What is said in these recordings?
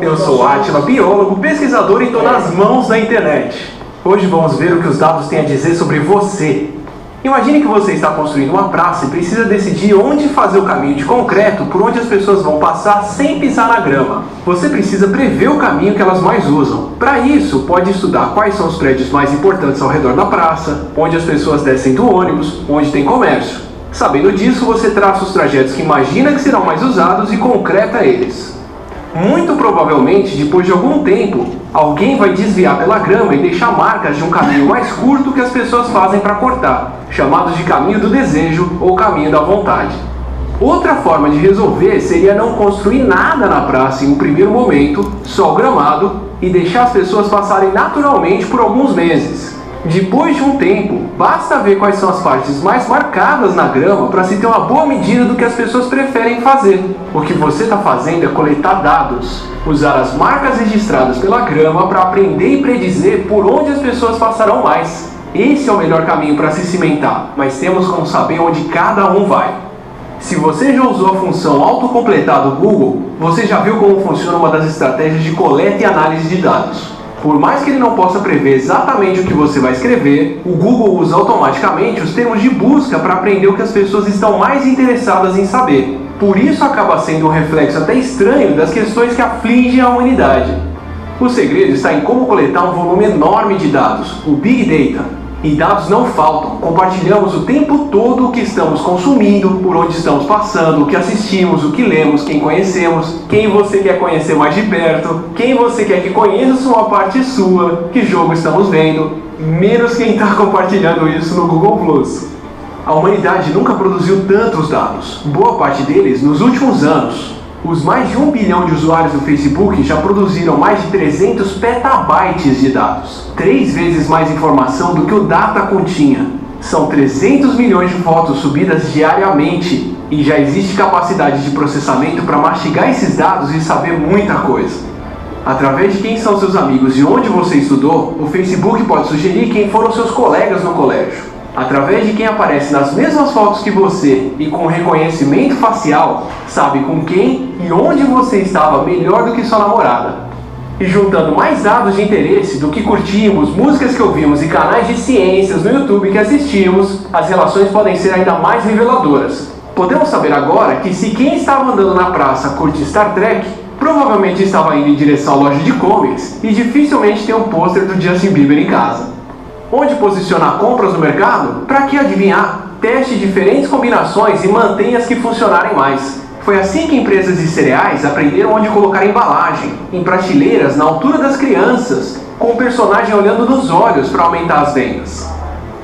Eu sou Átila, biólogo, pesquisador e estou nas mãos da internet. Hoje vamos ver o que os dados têm a dizer sobre você. Imagine que você está construindo uma praça e precisa decidir onde fazer o caminho de concreto por onde as pessoas vão passar sem pisar na grama. Você precisa prever o caminho que elas mais usam. Para isso, pode estudar quais são os prédios mais importantes ao redor da praça, onde as pessoas descem do ônibus, onde tem comércio. Sabendo disso, você traça os trajetos que imagina que serão mais usados e concreta eles. Muito provavelmente, depois de algum tempo, alguém vai desviar pela grama e deixar marcas de um caminho mais curto que as pessoas fazem para cortar, chamados de caminho do desejo ou caminho da vontade. Outra forma de resolver seria não construir nada na praça em um primeiro momento, só o gramado, e deixar as pessoas passarem naturalmente por alguns meses. Depois de um tempo, basta ver quais são as partes mais marcadas na grama para se ter uma boa medida do que as pessoas preferem fazer. O que você está fazendo é coletar dados, usar as marcas registradas pela grama para aprender e predizer por onde as pessoas passarão mais. Esse é o melhor caminho para se cimentar, mas temos como saber onde cada um vai. Se você já usou a função autocompletar do Google, você já viu como funciona uma das estratégias de coleta e análise de dados. Por mais que ele não possa prever exatamente o que você vai escrever, o Google usa automaticamente os termos de busca para aprender o que as pessoas estão mais interessadas em saber. Por isso acaba sendo um reflexo até estranho das questões que afligem a humanidade. O segredo está em como coletar um volume enorme de dados, o Big Data. E dados não faltam, compartilhamos o tempo todo o que estamos consumindo, por onde estamos passando, o que assistimos, o que lemos, quem conhecemos, quem você quer conhecer mais de perto, quem você quer que conheça uma parte sua, que jogo estamos vendo, menos quem está compartilhando isso no Google+. A humanidade nunca produziu tantos dados, boa parte deles nos últimos anos. Os mais de 1 bilhão de usuários do Facebook já produziram mais de 300 petabytes de dados. 3 vezes mais informação do que o data continha. São 300 milhões de fotos subidas diariamente. E já existe capacidade de processamento para mastigar esses dados e saber muita coisa. Através de quem são seus amigos e onde você estudou, o Facebook pode sugerir quem foram seus colegas no colégio. Através de quem aparece nas mesmas fotos que você e com reconhecimento facial, sabe com quem e onde você estava melhor do que sua namorada. E juntando mais dados de interesse do que curtimos, músicas que ouvimos e canais de ciências no YouTube que assistimos, as relações podem ser ainda mais reveladoras. Podemos saber agora que se quem estava andando na praça curte Star Trek, provavelmente estava indo em direção à loja de comics e dificilmente tem um pôster do Justin Bieber em casa. Onde posicionar compras no mercado? Para que adivinhar? Teste diferentes combinações e mantenha as que funcionarem mais. Foi assim que empresas de cereais aprenderam onde colocar embalagem, em prateleiras na altura das crianças, com o personagem olhando nos olhos para aumentar as vendas.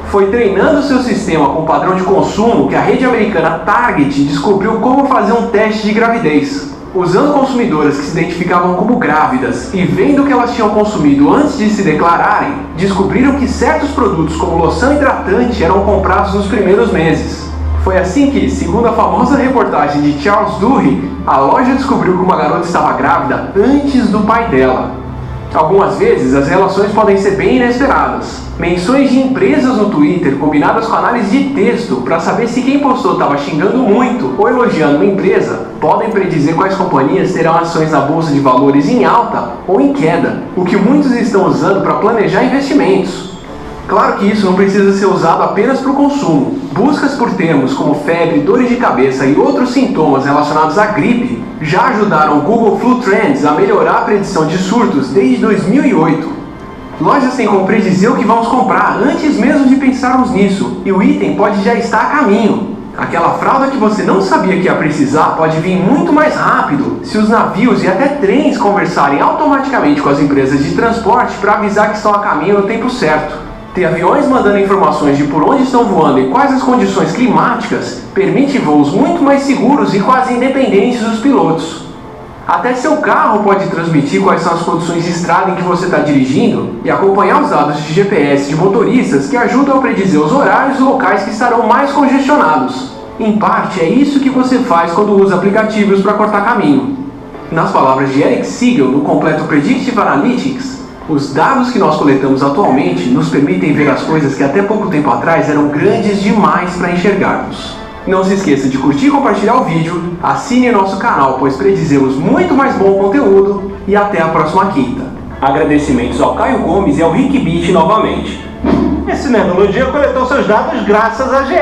Foi treinando seu sistema com padrão de consumo que a rede americana Target descobriu como fazer um teste de gravidez. Usando consumidoras que se identificavam como grávidas e vendo o que elas tinham consumido antes de se declararem, descobriram que certos produtos como loção hidratante eram comprados nos primeiros meses. Foi assim que, segundo a famosa reportagem de Charles Duhigg, a loja descobriu que uma garota estava grávida antes do pai dela. Algumas vezes as relações podem ser bem inesperadas. Menções de empresas no Twitter combinadas com análise de texto para saber se quem postou estava xingando muito ou elogiando uma empresa podem predizer quais companhias terão ações na bolsa de valores em alta ou em queda, o que muitos estão usando para planejar investimentos. Claro que isso não precisa ser usado apenas para o consumo. Buscas por termos como febre, dores de cabeça e outros sintomas relacionados à gripe já ajudaram o Google Flu Trends a melhorar a predição de surtos desde 2008. Lojas têm como predizer o que vamos comprar antes mesmo de pensarmos nisso, e o item pode já estar a caminho. Aquela fralda que você não sabia que ia precisar pode vir muito mais rápido se os navios e até trens conversarem automaticamente com as empresas de transporte para avisar que estão a caminho no tempo certo. Ter aviões mandando informações de por onde estão voando e quais as condições climáticas permite voos muito mais seguros e quase independentes dos pilotos. Até seu carro pode transmitir quais são as condições de estrada em que você está dirigindo e acompanhar os dados de GPS de motoristas que ajudam a predizer os horários e locais que estarão mais congestionados. Em parte, é isso que você faz quando usa aplicativos para cortar caminho. Nas palavras de Eric Siegel, no completo Predictive Analytics, os dados que nós coletamos atualmente nos permitem ver as coisas que até pouco tempo atrás eram grandes demais para enxergarmos. Não se esqueça de curtir e compartilhar o vídeo, assine nosso canal, pois predizemos muito mais bom conteúdo, e até a próxima quinta. Agradecimentos ao Caio Gomes e ao Rick Beach novamente. Esse Nerdologia coletou seus dados graças à GE.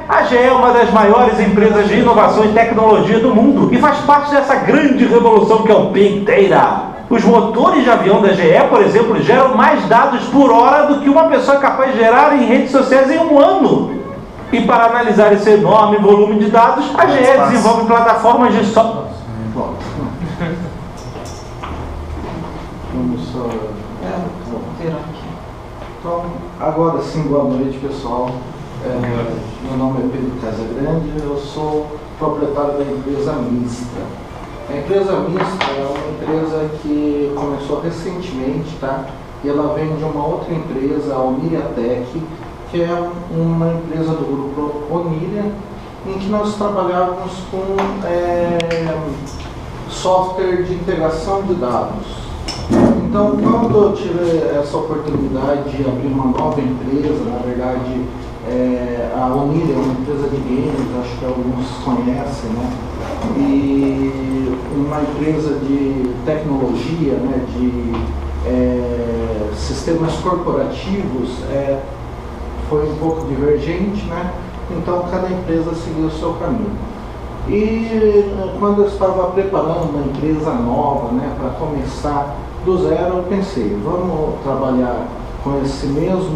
A GE é uma das maiores empresas de inovação e tecnologia do mundo e faz parte dessa grande revolução que é o Big Data. Os motores de avião da GE, por exemplo, geram mais dados por hora do que uma pessoa é capaz de gerar em redes sociais em um ano. E para analisar esse enorme volume de dados, a GE desenvolve plataformas de software. Vamos só... Então, agora sim, boa noite, pessoal. Meu nome é Pedro Casagrande, eu sou proprietário da empresa Mista. A empresa Mista é uma empresa que começou recentemente, tá? E ela vem de uma outra empresa, a Oniriatec, que é uma empresa do grupo Oniria, em que nós trabalhávamos com software de integração de dados. Então, quando eu tive essa oportunidade de abrir uma nova empresa, na verdade, a Oniria é uma empresa de games, acho que alguns conhecem, né? E uma empresa de tecnologia, né? De sistemas corporativos, foi um pouco divergente, né? Então, cada empresa seguiu o seu caminho. E quando eu estava preparando uma empresa nova, né, para começar do zero, eu pensei, vamos trabalhar com esse mesmo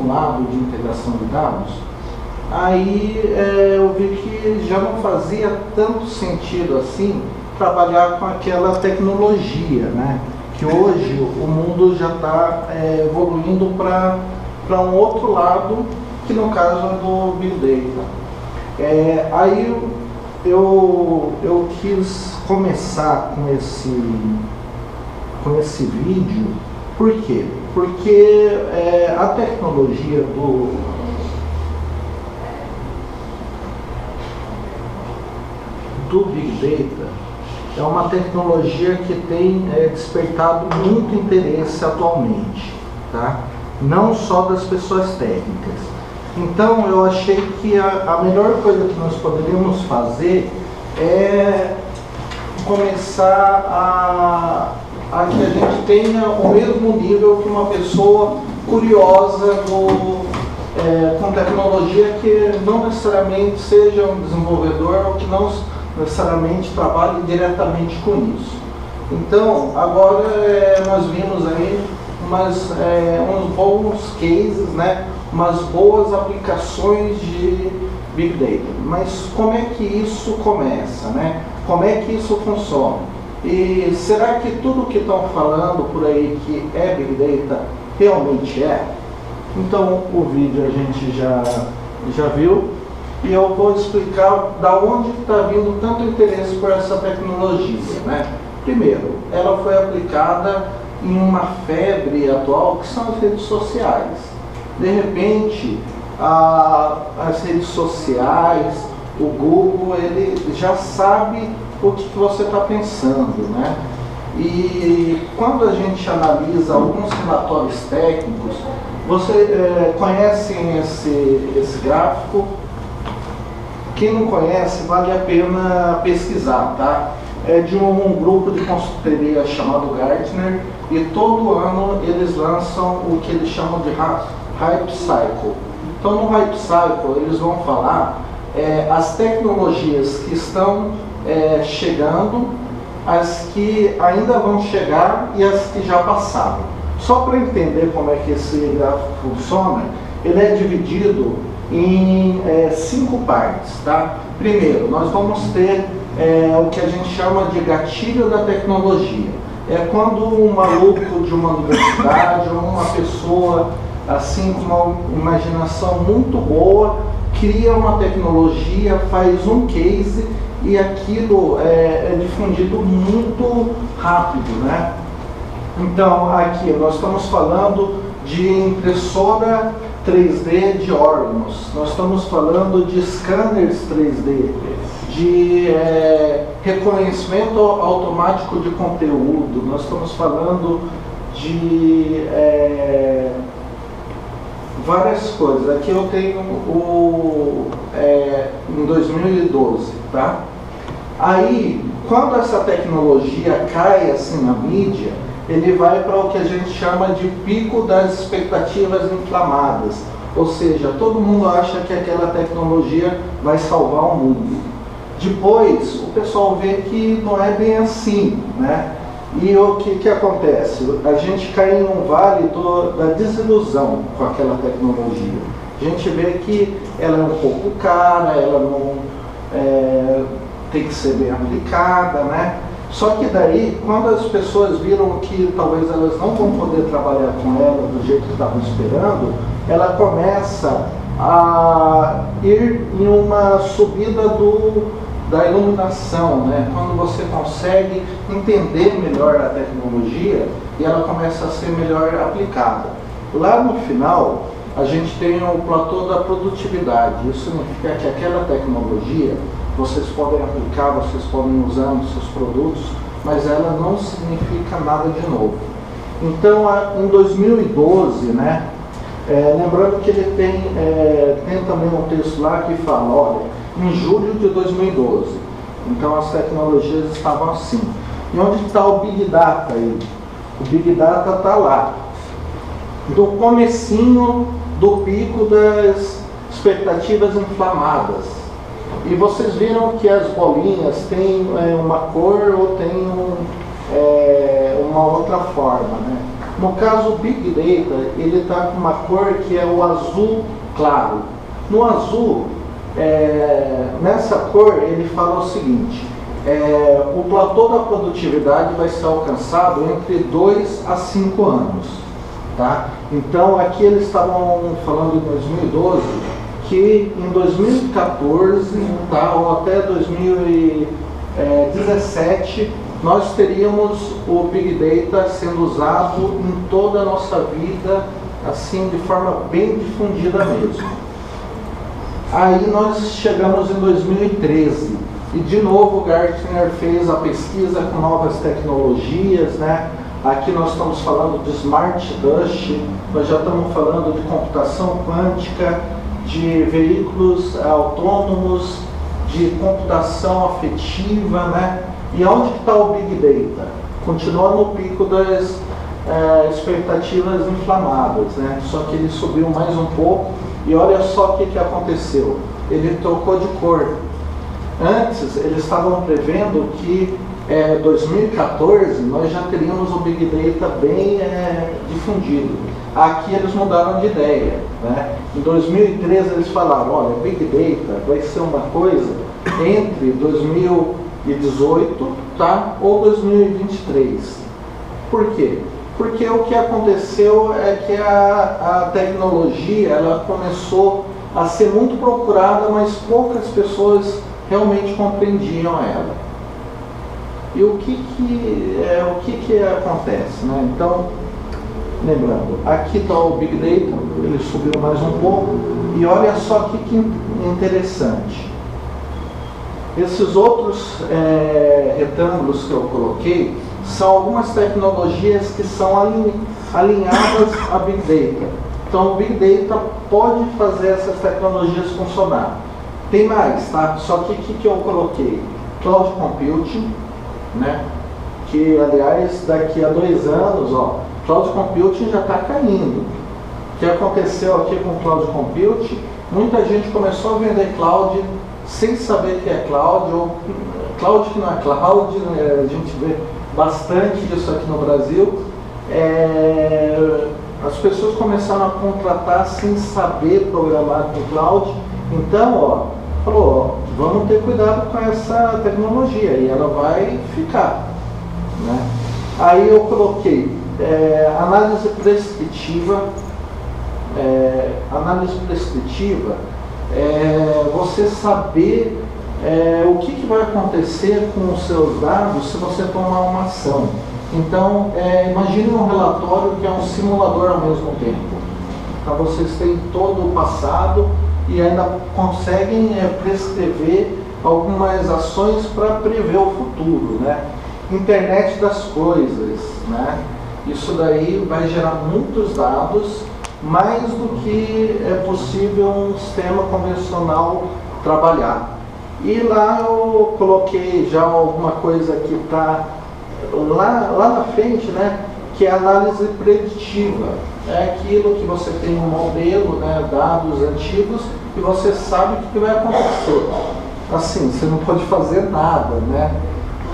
lado de integração de dados. Aí eu vi que já não fazia tanto sentido assim trabalhar com aquela tecnologia, né? Que hoje o mundo já está evoluindo para um outro lado, que no caso é do Big Data. Aí eu quis começar com esse vídeo. Por quê? Porque a tecnologia do Big Data é uma tecnologia que tem despertado muito interesse atualmente, tá? Não só das pessoas técnicas. Então eu achei que a melhor coisa que nós poderíamos fazer é começar a que a gente tenha o mesmo nível que uma pessoa curiosa com tecnologia, que não necessariamente seja um desenvolvedor ou que não necessariamente trabalhe diretamente com isso. Então, agora nós vimos aí uns bons cases, né? Umas boas aplicações de Big Data. Mas como é que isso começa, né? Como é que isso funciona? E será que tudo que estão falando por aí que é Big Data realmente é? Então o vídeo a gente já viu e eu vou explicar da onde está vindo tanto interesse por essa tecnologia, né? Primeiro, ela foi aplicada em uma febre atual que são as redes sociais. De repente, as redes sociais, o Google, ele já sabe o que você está pensando, né? E quando a gente analisa alguns relatórios técnicos, você conhecem esse gráfico? Quem não conhece, vale a pena pesquisar, tá? É de um grupo de consultoria chamado Gartner, e todo ano eles lançam o que eles chamam de Hype Cycle. Então no Hype Cycle eles vão falar as tecnologias que estão chegando, as que ainda vão chegar e as que já passaram. Só para entender como é que esse gráfico funciona, ele é dividido em 5 partes, tá? Primeiro, nós vamos ter o que a gente chama de gatilho da tecnologia. É quando um maluco de uma universidade ou uma pessoa assim com uma imaginação muito boa cria uma tecnologia, faz um case e aquilo é difundido muito rápido, né? Então aqui nós estamos falando de impressora 3D de órgãos, nós estamos falando de scanners 3D, de reconhecimento automático de conteúdo, nós estamos falando de várias coisas. Aqui eu tenho em 2012, tá? Aí, quando essa tecnologia cai assim na mídia, ele vai para o que a gente chama de pico das expectativas inflamadas. Ou seja, todo mundo acha que aquela tecnologia vai salvar o mundo. Depois, o pessoal vê que não é bem assim, né? E o que acontece? A gente cai em um vale da desilusão com aquela tecnologia. A gente vê que ela é um pouco cara, ela não tem que ser bem aplicada, né? Só que daí, quando as pessoas viram que talvez elas não vão poder trabalhar com ela do jeito que estavam esperando, ela começa a ir em uma subida da iluminação, né? Quando você consegue entender melhor a tecnologia e ela começa a ser melhor aplicada. Lá no final, a gente tem o platô da produtividade. Isso significa que aquela tecnologia vocês podem aplicar, vocês podem usar nos seus produtos, mas ela não significa nada de novo. Então, em 2012, né, lembrando que ele tem também um texto lá que fala, olha, em julho de 2012, então as tecnologias estavam assim. E onde está o Big Data aí? O Big Data está lá, do comecinho do pico das expectativas inflamadas. E vocês viram que as bolinhas têm uma cor ou têm uma outra forma, né? No caso, o Big Data, ele está com uma cor que é o azul claro. No azul, nessa cor, ele fala o seguinte, o platô da produtividade vai ser alcançado entre 2 a 5 anos. Tá? Então, aqui eles estavam falando em 2012, que em 2014, tá, ou até 2017, nós teríamos o Big Data sendo usado em toda a nossa vida, assim, de forma bem difundida mesmo. Aí nós chegamos em 2013, e de novo o Gartner fez a pesquisa com novas tecnologias, né? Aqui nós estamos falando de Smart Dust, nós já estamos falando de computação quântica, de veículos autônomos, de computação afetiva, né? E onde está o Big Data? Continua no pico das expectativas inflamadas, né? Só que ele subiu mais um pouco e olha só o que aconteceu. Ele trocou de cor. Antes, eles estavam prevendo que 2014 nós já teríamos o Big Data bem difundido. Aqui eles mudaram de ideia, né? Em 2013 eles falaram, olha, Big Data vai ser uma coisa entre 2018, tá, ou 2023. Por quê? Porque o que aconteceu é que a tecnologia ela começou a ser muito procurada, mas poucas pessoas realmente compreendiam ela. E o que acontece, né? Então, lembrando, aqui está o Big Data, ele subiu mais um pouco, e olha só que interessante. Esses outros retângulos que eu coloquei são algumas tecnologias que são alinhadas a Big Data. Então, o Big Data pode fazer essas tecnologias funcionar. Tem mais, tá? Só que o que eu coloquei? Cloud Computing, né? Que, aliás, daqui a 2 anos, ó, Cloud Computing já está caindo. O que aconteceu aqui com o Cloud Computing? Muita gente começou a vender cloud sem saber que é cloud, ou cloud que não é cloud, né? A gente vê bastante isso aqui no Brasil. As pessoas começaram a contratar sem saber programar com cloud. Então, ó, falou, ó, vamos ter cuidado com essa tecnologia e ela vai ficar, né? Aí eu coloquei análise prescritiva. Análise prescritiva é você saber o que vai acontecer com os seus dados se você tomar uma ação. Então, imagine um relatório que é um simulador ao mesmo tempo. Então, vocês têm todo o passado e ainda conseguem prescrever algumas ações para prever o futuro, né? Internet das coisas, né? Isso daí vai gerar muitos dados mais do que é possível um sistema convencional trabalhar. E lá eu coloquei já alguma coisa que está lá na frente, né, que é a análise preditiva. É aquilo que você tem um modelo, né, dados antigos, e você sabe o que vai acontecer. Assim, você não pode fazer nada, né,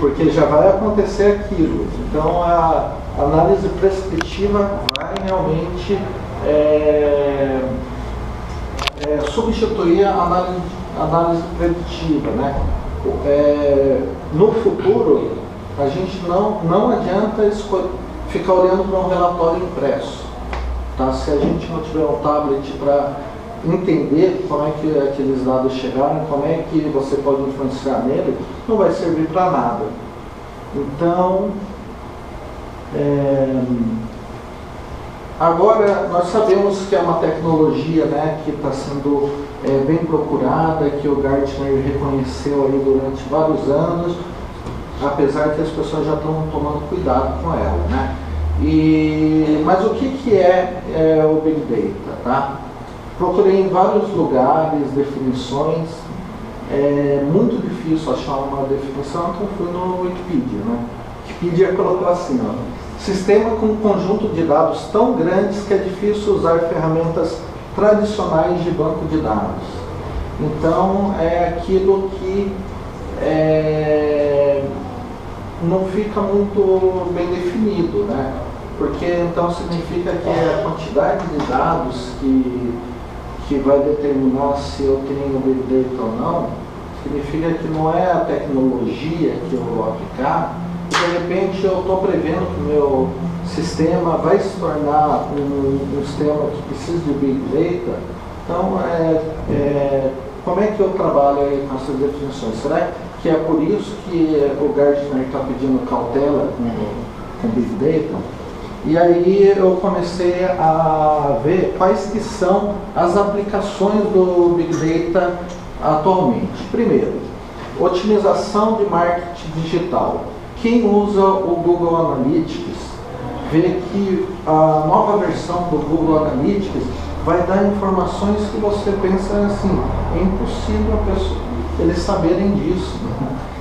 porque já vai acontecer aquilo. Então a análise prescritiva vai realmente substituir a análise preditiva, né? No futuro, a gente não adianta ficar olhando para um relatório impresso, tá? Se a gente não tiver um tablet para entender como é que aqueles dados chegaram, como é que você pode influenciar nele, não vai servir para nada. Então, agora nós sabemos que é uma tecnologia, né, que está sendo bem procurada, que o Gartner reconheceu aí durante vários anos, apesar que as pessoas já estão tomando cuidado com ela, né? Mas o que é o Big Data, tá? Procurei em vários lugares definições, é muito difícil achar uma definição, então fui no Wikipedia, né? Wikipedia colocou assim, ó: sistema com um conjunto de dados tão grandes que é difícil usar ferramentas tradicionais de banco de dados. Então é aquilo que não fica muito bem definido, né? Porque então significa que a quantidade de dados que vai determinar se eu tenho Big Data ou não, significa que não é a tecnologia que eu vou aplicar, e de repente eu estou prevendo que o meu sistema vai se tornar um sistema que precisa de Big Data. Então, como é que eu trabalho aí com essas definições? Será que é por isso que o Gartner está pedindo cautela com Big Data? E aí eu comecei a ver quais que são as aplicações do Big Data atualmente. Primeiro, otimização de marketing digital. Quem usa o Google Analytics vê que a nova versão do Google Analytics vai dar informações que você pensa assim, é impossível eles saberem disso.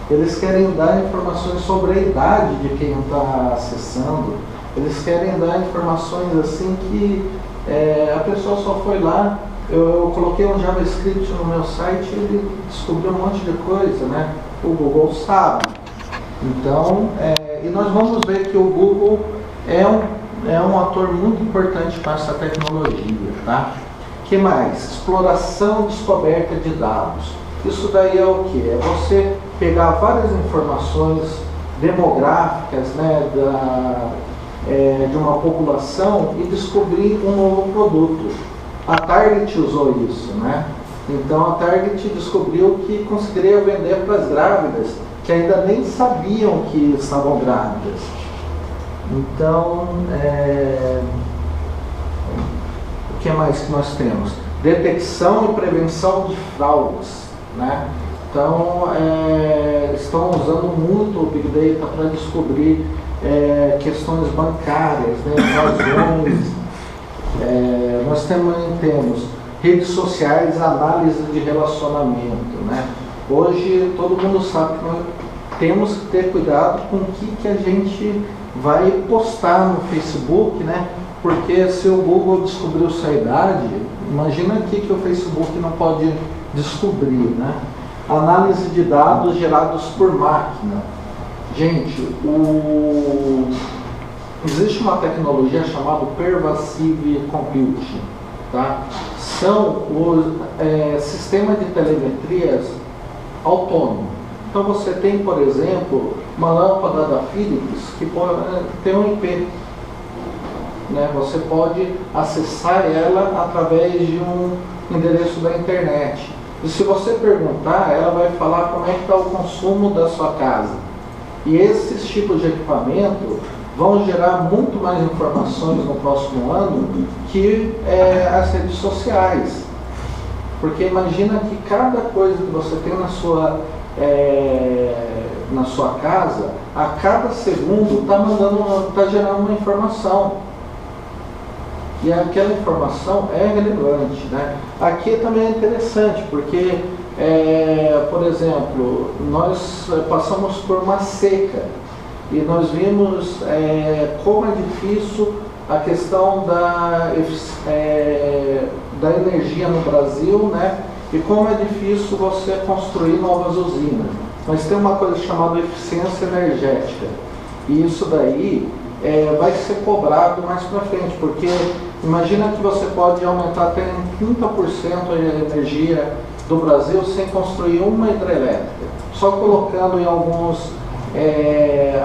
Eles querem dar informações sobre a idade de quem está acessando. Eles querem dar informações assim que a pessoa só foi lá, eu coloquei um JavaScript no meu site e ele descobriu um monte de coisa, né? O Google sabe. Então, e nós vamos ver que o Google é um ator muito importante para essa tecnologia, tá? Que mais? Exploração e descoberta de dados. Isso daí é o que? É você pegar várias informações demográficas, né, de uma população e descobrir um novo produto. A Target usou isso, né? Então a Target descobriu que conseguiria vender para as grávidas que ainda nem sabiam que estavam grávidas. Então, o que mais que nós temos? Detecção e prevenção de fraudes, né? Então, estão usando muito o Big Data para descobrir questões bancárias, né, invasões. Nós também temos redes sociais, análise de relacionamento, né? Hoje todo mundo sabe que nós temos que ter cuidado com o que a gente vai postar no Facebook, né? Porque se o Google descobriu sua idade, imagina aqui que o Facebook não pode descobrir, né? Análise de dados gerados por máquina. Gente, existe uma tecnologia chamada Pervasive Computing, tá? São os sistemas de telemetrias autônomos. Então você tem, por exemplo, uma lâmpada da Philips que tem um IP, né? Você pode acessar ela através de um endereço da internet. E se você perguntar, ela vai falar como é que está o consumo da sua casa. E esses tipos de equipamento vão gerar muito mais informações no próximo ano que as redes sociais. Porque imagina que cada coisa que você tem na sua casa, a cada segundo está gerando uma informação. e aquela informação é relevante, né? Aqui também é interessante, porque, por exemplo, nós passamos por uma seca e nós vimos como é difícil a questão da energia no Brasil, né? E como é difícil você construir novas usinas. Mas tem uma coisa chamada eficiência energética, e isso daí vai ser cobrado mais para frente, porque imagina que você pode aumentar até 30% a energia do Brasil sem construir uma hidrelétrica, só colocando em alguns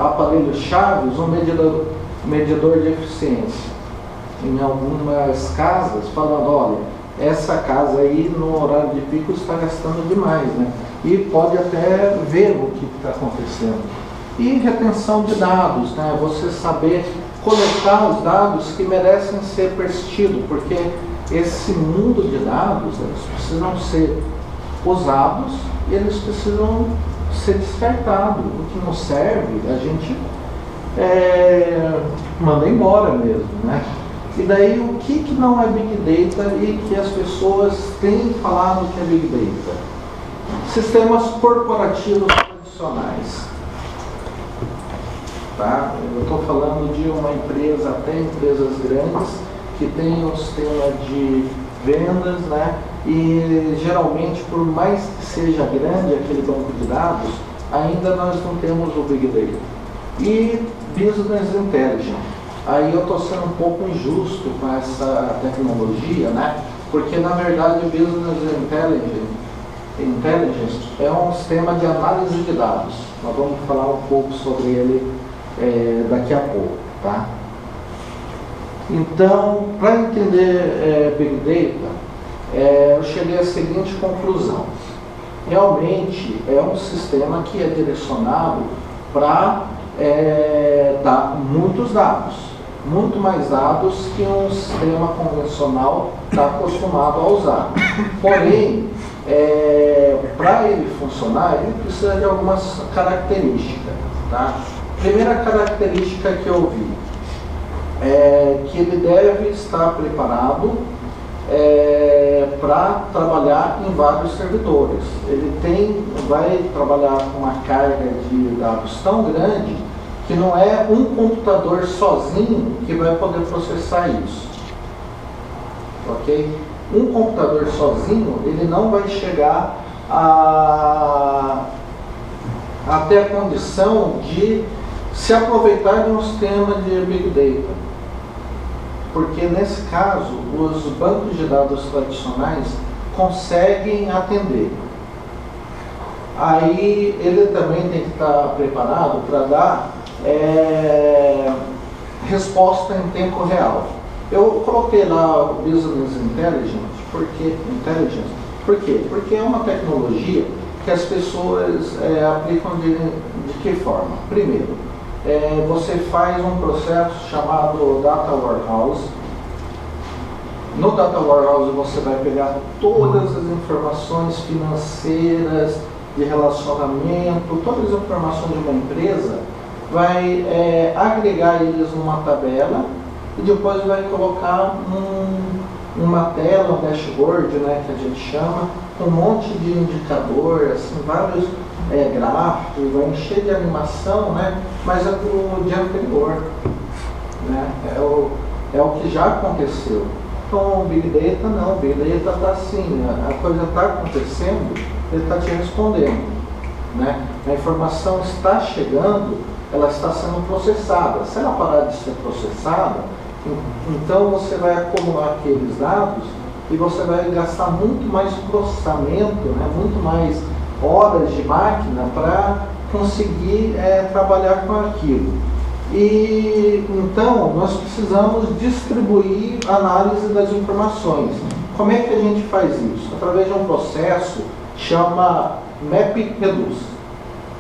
aparelhos chaves um medidor de eficiência em algumas casas, falando, olha, essa casa aí no horário de pico está gastando demais, né? E pode até ver o que está acontecendo. E retenção de dados, né? Você saber coletar os dados que merecem ser persistidos, porque esse mundo de dados, eles precisam ser usados e eles precisam ser descartados. O que não serve, a gente manda embora mesmo, né? E daí o que não é Big Data e que as pessoas têm falado que é Big Data? Sistemas corporativos tradicionais. Tá? Eu estou falando de uma empresa, até empresas grandes, que tem um sistema de vendas, né? E geralmente, por mais que seja grande aquele banco de dados, ainda nós não temos o Big Data. E Business Intelligence. Aí eu estou sendo um pouco injusto com essa tecnologia, né? Porque na verdade o Business Intelligence é um sistema de análise de dados. Nós vamos falar um pouco sobre ele daqui a pouco, tá? Então, para entender Big Data, eu cheguei à seguinte conclusão. Realmente é um sistema que é direcionado para dar muitos dados, muito mais dados que um sistema convencional está acostumado a usar. Porém, para ele funcionar, ele precisa de algumas características. Tá? Primeira característica que eu vi é que ele deve estar preparado para trabalhar em vários servidores. Ele vai trabalhar com uma carga de dados tão grande que não é um computador sozinho que vai poder processar isso. Ok? Um computador sozinho, ele não vai chegar até a condição de se aproveitar de um sistema de Big Data. Porque nesse caso, os bancos de dados tradicionais conseguem atender. Aí ele também tem que estar preparado para dar resposta em tempo real. Eu coloquei lá o Business Intelligence, por quê? Porque é uma tecnologia que as pessoas aplicam de que forma? Primeiro, você faz um processo chamado Data Warehouse. No Data Warehouse você vai pegar todas as informações financeiras, de relacionamento, todas as informações de uma empresa, vai agregar eles numa tabela e depois vai colocar uma tela, um dashboard, né, que a gente chama, com um monte de indicador, assim, vários gráficos, vai encher de animação, né, mas é do dia anterior, né, é o que já aconteceu. Então o Big Data não, o Big Data está assim, a coisa está acontecendo, ele está te respondendo, né, a informação está chegando, ela está sendo processada. Se ela parar de ser processada, então você vai acumular aqueles dados e você vai gastar muito mais processamento, né, muito mais horas de máquina para conseguir trabalhar com aquilo. E então nós precisamos distribuir a análise das informações. Como é que a gente faz isso? Através de um processo que chama MapReduce.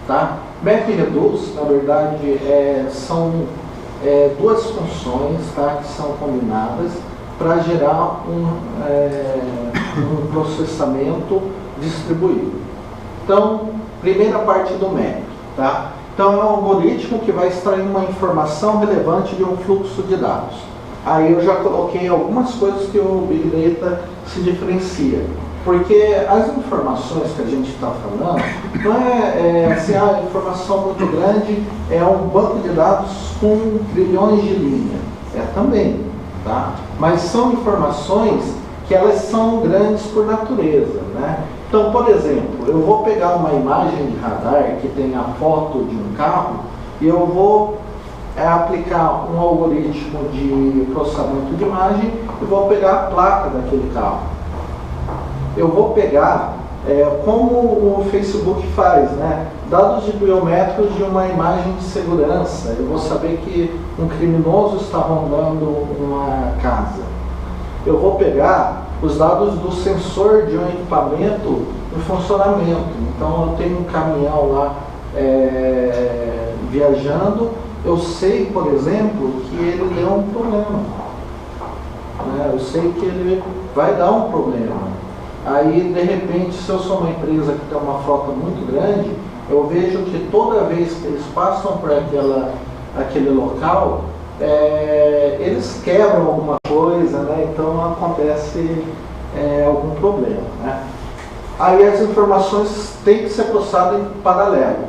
Tá? MapReduce, na verdade, são duas funções, tá, que são combinadas para gerar um processamento distribuído. Então, primeira parte do map, tá? Então é um algoritmo que vai extrair uma informação relevante de um fluxo de dados. Aí eu já coloquei algumas coisas que o Big Data se diferencia. Porque as informações que a gente está falando, não é assim, a informação muito grande é um banco de dados com trilhões de linhas. É também, tá? Mas são informações que elas são grandes por natureza, né? Então, por exemplo, eu vou pegar uma imagem de radar que tem a foto de um carro e eu vou aplicar um algoritmo de processamento de imagem e vou pegar a placa daquele carro. Eu vou pegar, como o Facebook faz, né? Dados de biométricos de uma imagem de segurança. Eu vou saber que um criminoso está rondando uma casa. Eu vou pegar os dados do sensor de um equipamento em funcionamento. Então eu tenho um caminhão lá viajando, eu sei, por exemplo, que ele deu um problema. Né? Eu sei que ele vai dar um problema. Aí, de repente, se eu sou uma empresa que tem uma frota muito grande, eu vejo que toda vez que eles passam por aquele local, eles quebram alguma coisa, né? Então acontece algum problema, né? Aí as informações têm que ser processadas em paralelo,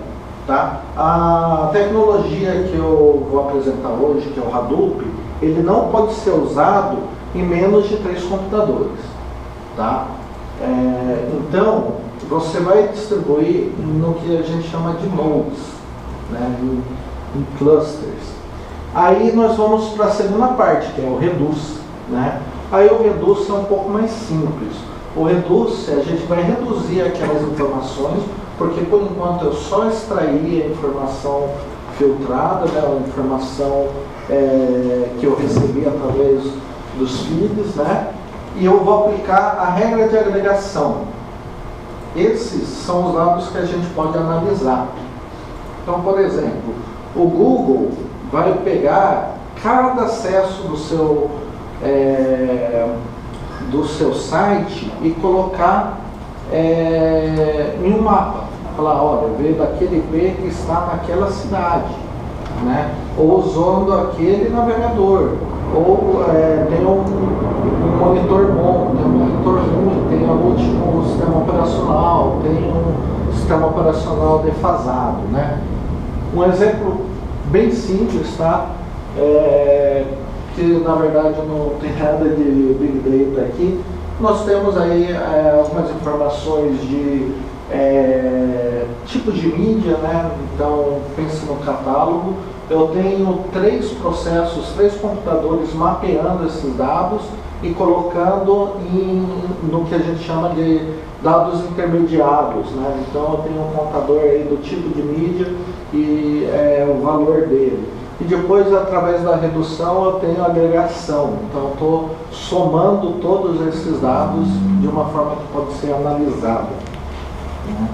tá? A tecnologia que eu vou apresentar hoje, que é o Hadoop, ele não pode ser usado em menos de 3 computadores, tá? Então, você vai distribuir no que a gente chama de nodes, né, em clusters. Aí nós vamos para a segunda parte, que é o Reduz, né? Aí o Reduz é um pouco mais simples. O Reduz, a gente vai reduzir aquelas informações, porque por enquanto eu só extraí a informação filtrada, né, a informação que eu recebi através dos feeds, né? E eu vou aplicar a regra de agregação. Esses são os dados que a gente pode analisar. Então, por exemplo, o Google vai pegar cada acesso do seu site e colocar em um mapa. Falar, olha, veio daquele IP que está naquela cidade, né? Ou usando aquele navegador. Ou tem um monitor bom, tem um monitor ruim, tem o último sistema operacional, tem um sistema operacional defasado, né? Um exemplo bem simples, tá? Que na verdade não tem nada de Big Data aqui. Nós temos aí algumas informações de tipo de mídia, né? Então pense no catálogo. Eu tenho 3 processos, 3 computadores mapeando esses dados e colocando no que a gente chama de dados intermediários, né? Então eu tenho um contador aí do tipo de mídia e o valor dele. E depois, através da redução, eu tenho a agregação. Então eu estou somando todos esses dados de uma forma que pode ser analisada, né?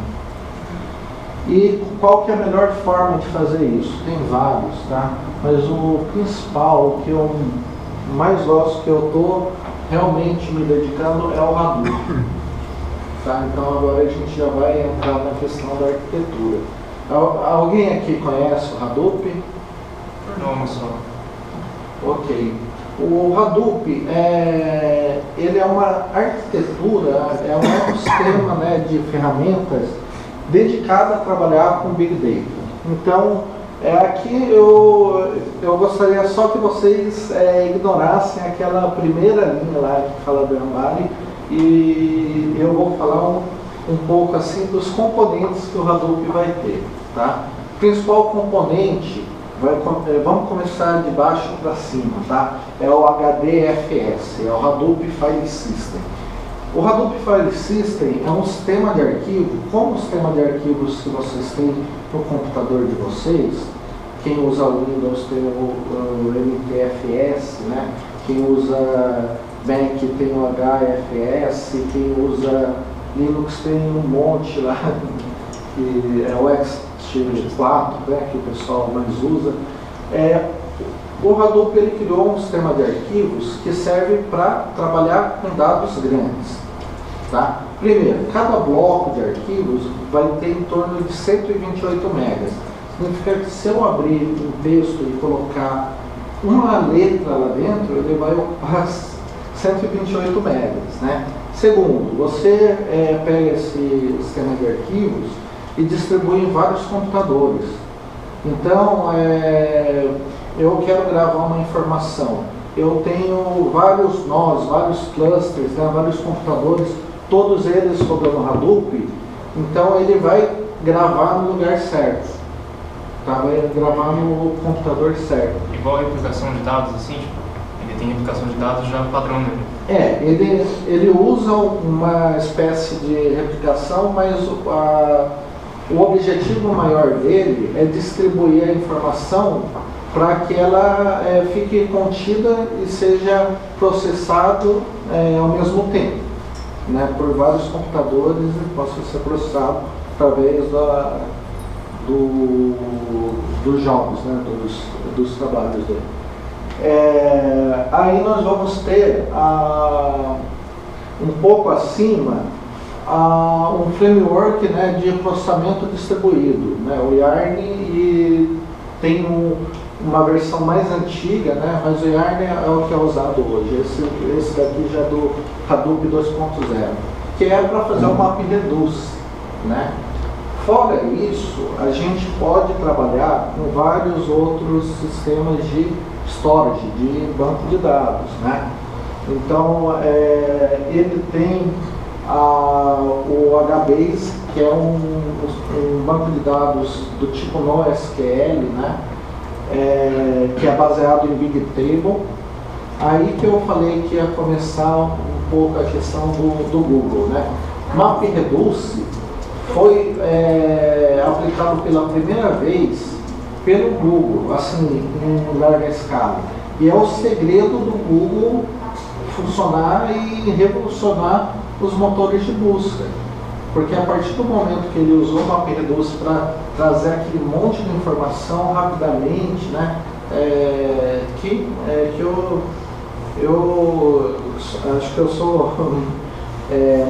E qual que é a melhor forma de fazer isso? Tem vários, tá? Mas o principal, o que eu mais gosto, que eu estou realmente me dedicando, é o Hadoop. Tá? Então agora a gente já vai entrar na questão da arquitetura. Alguém aqui conhece o Hadoop? Não, só. Ok. O Hadoop, ele é uma arquitetura, é um ecossistema, né, de ferramentas dedicado a trabalhar com Big Data. Então, aqui eu gostaria só que vocês ignorassem aquela primeira linha lá que fala do Ambari, e eu vou falar um pouco assim dos componentes que o Hadoop vai ter, tá? O principal componente, vamos começar de baixo para cima, tá? É o HDFS, é o Hadoop File System. O Hadoop File System é um sistema de arquivo, como o sistema de arquivos que vocês têm no computador de vocês. Quem usa Windows tem o NTFS, né? Quem usa Mac tem o HFS, quem usa Linux tem um monte lá, que é o X4, né? Que o pessoal mais usa. O Hadoop ele criou um sistema de arquivos que serve para trabalhar com dados grandes, tá? Primeiro, cada bloco de arquivos vai ter em torno de 128 megas. Significa que se eu abrir um texto e colocar uma letra lá dentro, ele vai ocupar 128 megas, né? Segundo, você pega esse sistema de arquivos e distribui em vários computadores. Então, eu quero gravar uma informação. Eu tenho vários nós, vários clusters, né, vários computadores, todos eles rodando Hadoop. Então, ele vai gravar no lugar certo. Tá? Vai gravar no computador certo. Igual a replicação de dados, assim, tipo, ele tem replicação de dados já padrão nele. Ele usa uma espécie de replicação, mas o objetivo maior dele é distribuir a informação para que ela fique contida e seja processado ao mesmo tempo, né, por vários computadores e possa ser processado através dos jogos, né, dos trabalhos dele. Aí nós vamos ter um pouco acima um framework, né, de processamento distribuído, né, o Yarn, e tem uma versão mais antiga, né, mas o Yarn é o que é usado hoje. Esse daqui já é do Hadoop 2.0, que é para fazer o MapReduce, né. Fora isso, a gente pode trabalhar com vários outros sistemas de storage, de banco de dados, né. Então, ele tem o HBase, que é um banco de dados do tipo NoSQL, né, que é baseado em Big Table. Aí que eu falei que ia começar um pouco a questão do Google, né. MapReduce foi aplicado pela primeira vez pelo Google, assim, em larga escala. E é o segredo do Google funcionar e revolucionar os motores de busca. Porque a partir do momento que ele usou o MapReduce para trazer aquele monte de informação rapidamente, né, que eu acho que eu sou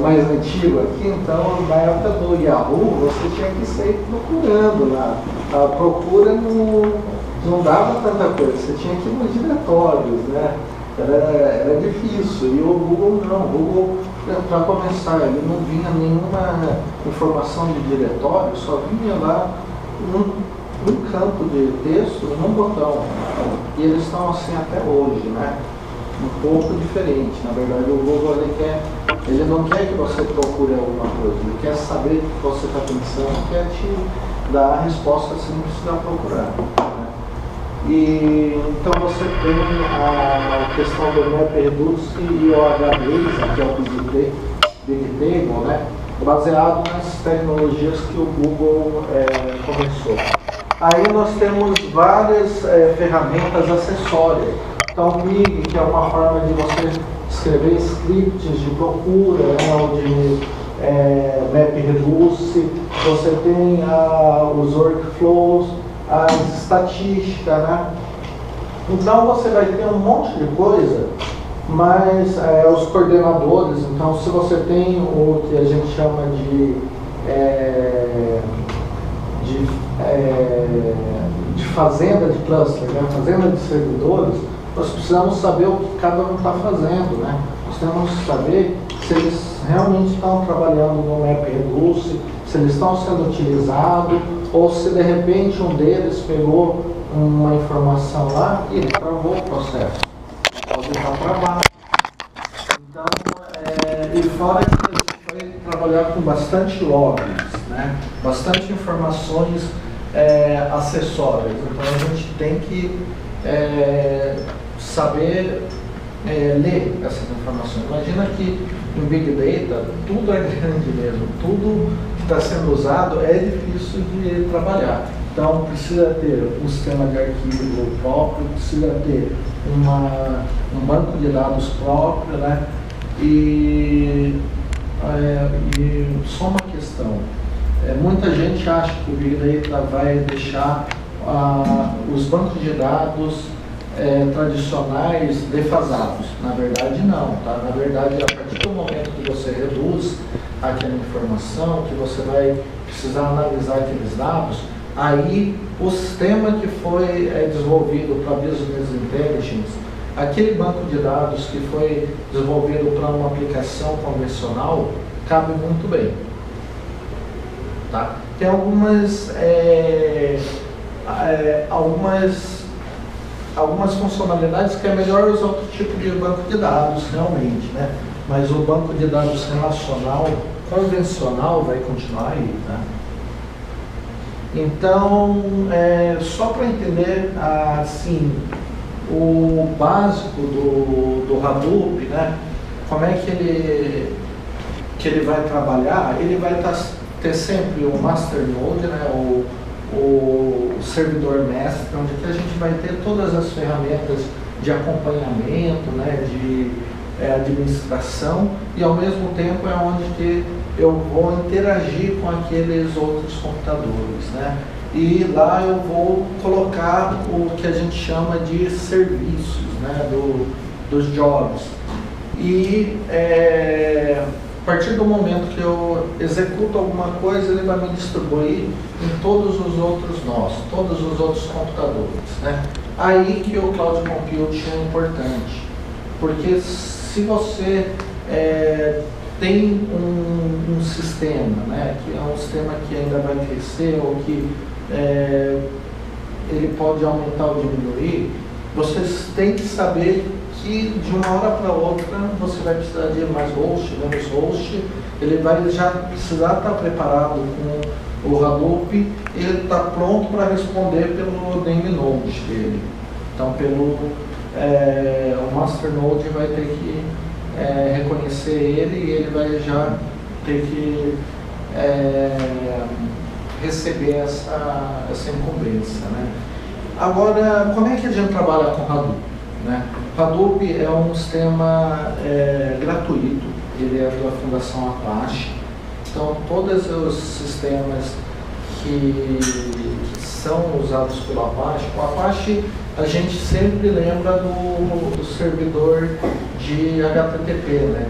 mais antigo aqui, então na época do Yahoo você tinha que sair procurando lá. A procura não dava tanta coisa, você tinha que ir nos diretórios, né? Era difícil. E o Google não. O Google, para começar, ele não vinha nenhuma informação de diretório, só vinha lá um campo de texto, num botão. E eles estão assim até hoje, né? Um pouco diferente. Na verdade, o Google ele não quer que você procure alguma coisa, ele quer saber o que você está pensando, quer te dar a resposta sem precisar procurar. E então você tem a questão do MapReduce e o HBase, que é o Big Table, né, baseado nas tecnologias que o Google começou. Aí nós temos várias ferramentas acessórias. Então o MIG, que é uma forma de você escrever scripts de procura, né, ou de MapReduce. Você tem os workflows, as estatísticas, né? Então você vai ter um monte de coisa, mas os coordenadores, então se você tem o que a gente chama de fazenda de cluster, né? Fazenda de servidores, nós precisamos saber o que cada um está fazendo, né? Nós temos que saber se eles realmente estão trabalhando no MapReduce, se eles estão sendo utilizados, ou se de repente um deles pegou uma informação lá e ele travou o processo. Pode estar travado. Então, e fora que a gente vai trabalhar com bastante logs, né? Bastante informações acessórias. Então a gente tem que saber ler essas informações. Imagina que em Big Data tudo é grande mesmo, tudo que está sendo usado é difícil de trabalhar. Então precisa ter um sistema de arquivo próprio, precisa ter um banco de dados próprio, né? E só uma questão. Muita gente acha que o Big Data vai deixar os bancos de dados tradicionais defasados. Na verdade não, tá? Na verdade, a partir do momento que você reduz aquela informação, que você vai precisar analisar aqueles dados, Aí, o sistema que foi desenvolvido para Business Intelligence, aquele banco de dados que foi desenvolvido para uma aplicação convencional, cabe muito bem. Tá? Tem algumas funcionalidades que é melhor usar outro tipo de banco de dados, realmente, né? Mas o banco de dados relacional, convencional, vai continuar aí, tá? Então, só para entender, assim, o básico do Hadoop, né? Como é que ele vai trabalhar? Ele vai ter sempre o master node, né? O servidor mestre, onde que a gente vai ter todas as ferramentas de acompanhamento, né? De administração, e ao mesmo tempo é onde que eu vou interagir com aqueles outros computadores, né? E lá eu vou colocar o que a gente chama de serviços, né? Dos jobs. E a partir do momento que eu executo alguma coisa, ele vai me distribuir em todos os outros nós, todos os outros computadores, né? Aí que o Cloud Computing é importante, porque se você tem um sistema, né, que é um sistema que ainda vai crescer ou que ele pode aumentar ou diminuir, vocês têm que saber que de uma hora para outra você vai precisar de mais host, menos host, ele vai já precisar estar preparado com o Hadoop e ele está pronto para responder pelo name node dele. Então, o master node vai ter que reconhecer ele e ele vai já ter que receber essa incumbência, né? Agora, como é que a gente trabalha com Hadoop, né? Hadoop é um sistema gratuito, ele é da Fundação Apache. Então, todos os sistemas que são usados pelo Apache, o Apache a gente sempre lembra do servidor de HTTP, né?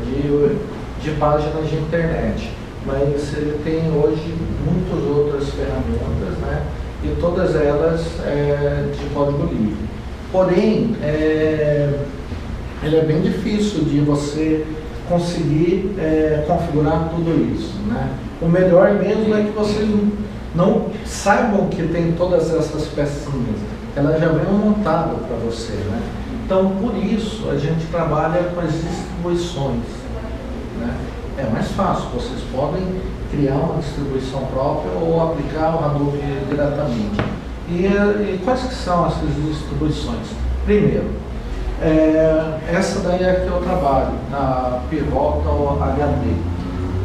de páginas de internet, mas ele tem hoje muitas outras ferramentas, né? E todas elas de código livre. Porém, ele é bem difícil de você conseguir configurar tudo isso, né? O melhor mesmo é que vocês não saibam que tem todas essas pecinhas, elas já vêm montadas para você, né? Então, por isso, a gente trabalha com as distribuições, né? É mais fácil, vocês podem criar uma distribuição própria ou aplicar o Hadoop diretamente. E quais que são essas distribuições? Primeiro, essa daí é que eu trabalho, na Pivotal HD.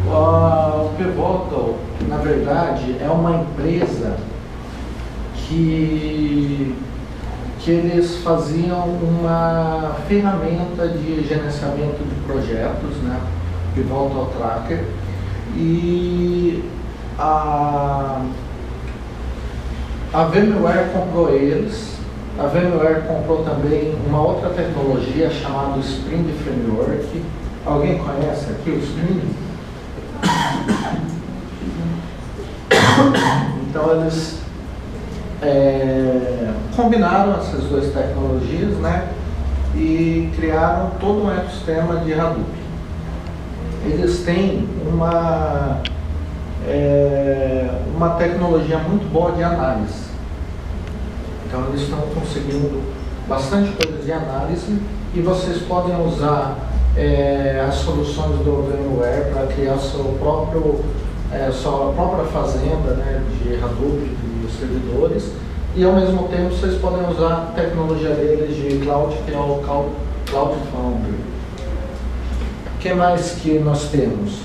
O Pivotal, na verdade, é uma empresa que eles faziam uma ferramenta de gerenciamento de projetos, né? Pivotal Tracker. E a VMware comprou eles. A VMware comprou também uma outra tecnologia chamada Spring Framework. Alguém conhece aqui o Spring? Então eles combinaram essas duas tecnologias, né? E criaram todo um ecossistema de Hadoop. Eles têm uma tecnologia muito boa de análise. Então eles estão conseguindo bastante coisa de análise e vocês podem usar as soluções do VMware para criar sua própria fazenda, né, de Hadoop, de servidores, e ao mesmo tempo vocês podem usar a tecnologia deles de cloud, que é o Cloud Foundry. O que mais que nós temos?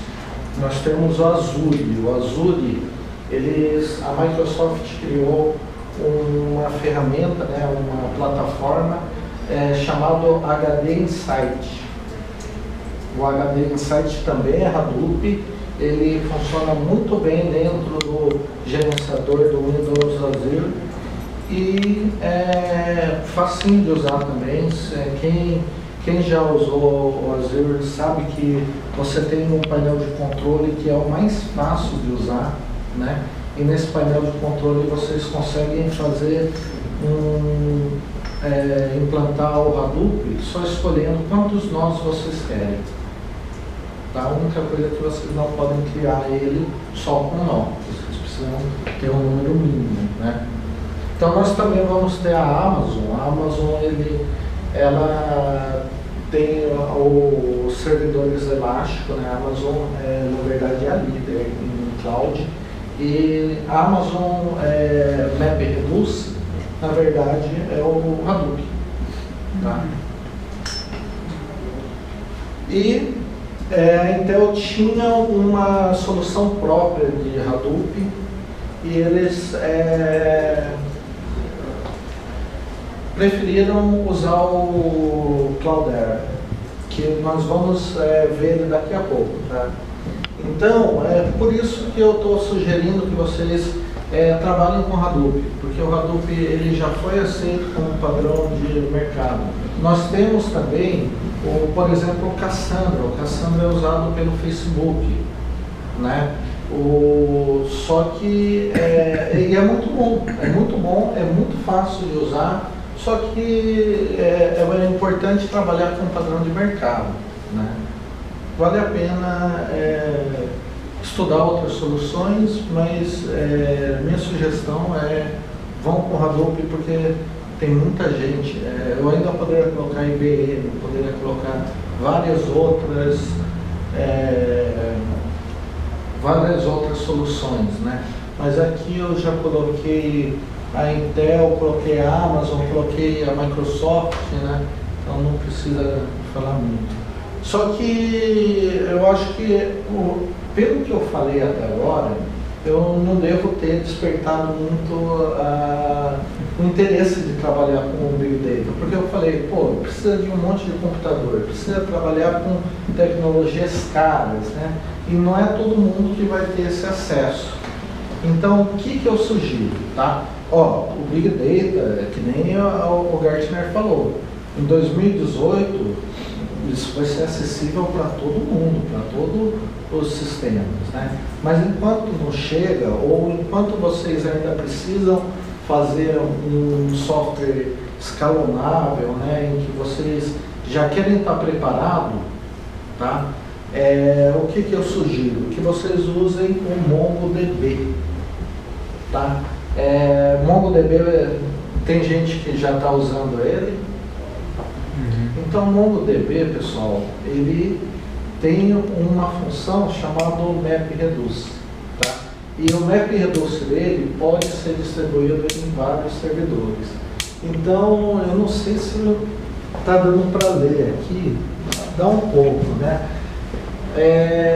Nós temos o Azure. O Azure, a Microsoft criou uma ferramenta, né, uma plataforma chamada HD Insight. O HD Insight também é Hadoop, ele funciona muito bem dentro do gerenciador do Windows Azure e é facinho de usar também. Quem já usou o Azure sabe que você tem um painel de controle que é o mais fácil de usar, né? e nesse painel de controle vocês conseguem fazer implantar o Hadoop só escolhendo quantos nós vocês querem. Tá? A única coisa é que vocês não podem criar ele só com nó, vocês precisam ter um número mínimo, né? Então nós também vamos ter a Amazon. A Amazon ela tem os servidores elásticos, né? A Amazon na verdade é a líder em cloud, e a Amazon MapReduce na verdade é o Hadoop, tá? E a Intel tinha uma solução própria de Hadoop e eles preferiram usar o Cloudera, que nós vamos ver ele daqui a pouco, tá? Então, é por isso que eu estou sugerindo que vocês trabalhem com Hadoop, porque o Hadoop ele já foi aceito como padrão de mercado. Nós temos também, por exemplo, o Cassandra. O Cassandra é usado pelo Facebook, né? Só que ele é muito bom, é muito fácil de usar, só que é importante trabalhar com padrão de mercado, né? Vale a pena estudar outras soluções, mas minha sugestão vão com Hadoop, porque tem muita gente. Eu ainda poderia colocar IBM, poderia colocar várias outras soluções, né? Mas aqui eu já coloquei a Intel, coloquei a Amazon, coloquei a Microsoft, né? Então não precisa falar muito. Só que eu acho que, pelo que eu falei até agora, eu não devo ter despertado muito o interesse de trabalhar com o Big Data, porque eu falei, precisa de um monte de computador, precisa trabalhar com tecnologias caras, né? E não é todo mundo que vai ter esse acesso. Então, o que eu sugiro, tá? O Big Data, que nem o Gartner falou, em 2018, isso vai ser acessível para todo mundo, para todos os sistemas, né? Mas enquanto não chega, ou enquanto vocês ainda precisam fazer um software escalonável, né, em que vocês já querem estar preparados, tá? O que eu sugiro? Que vocês usem o MongoDB, tá? MongoDB, tem gente que já está usando ele. Então, o MongoDB, pessoal, ele tem uma função chamada MapReduce, tá? E o MapReduce dele pode ser distribuído em vários servidores. Então, eu não sei se está dando para ler aqui, dá um pouco, né?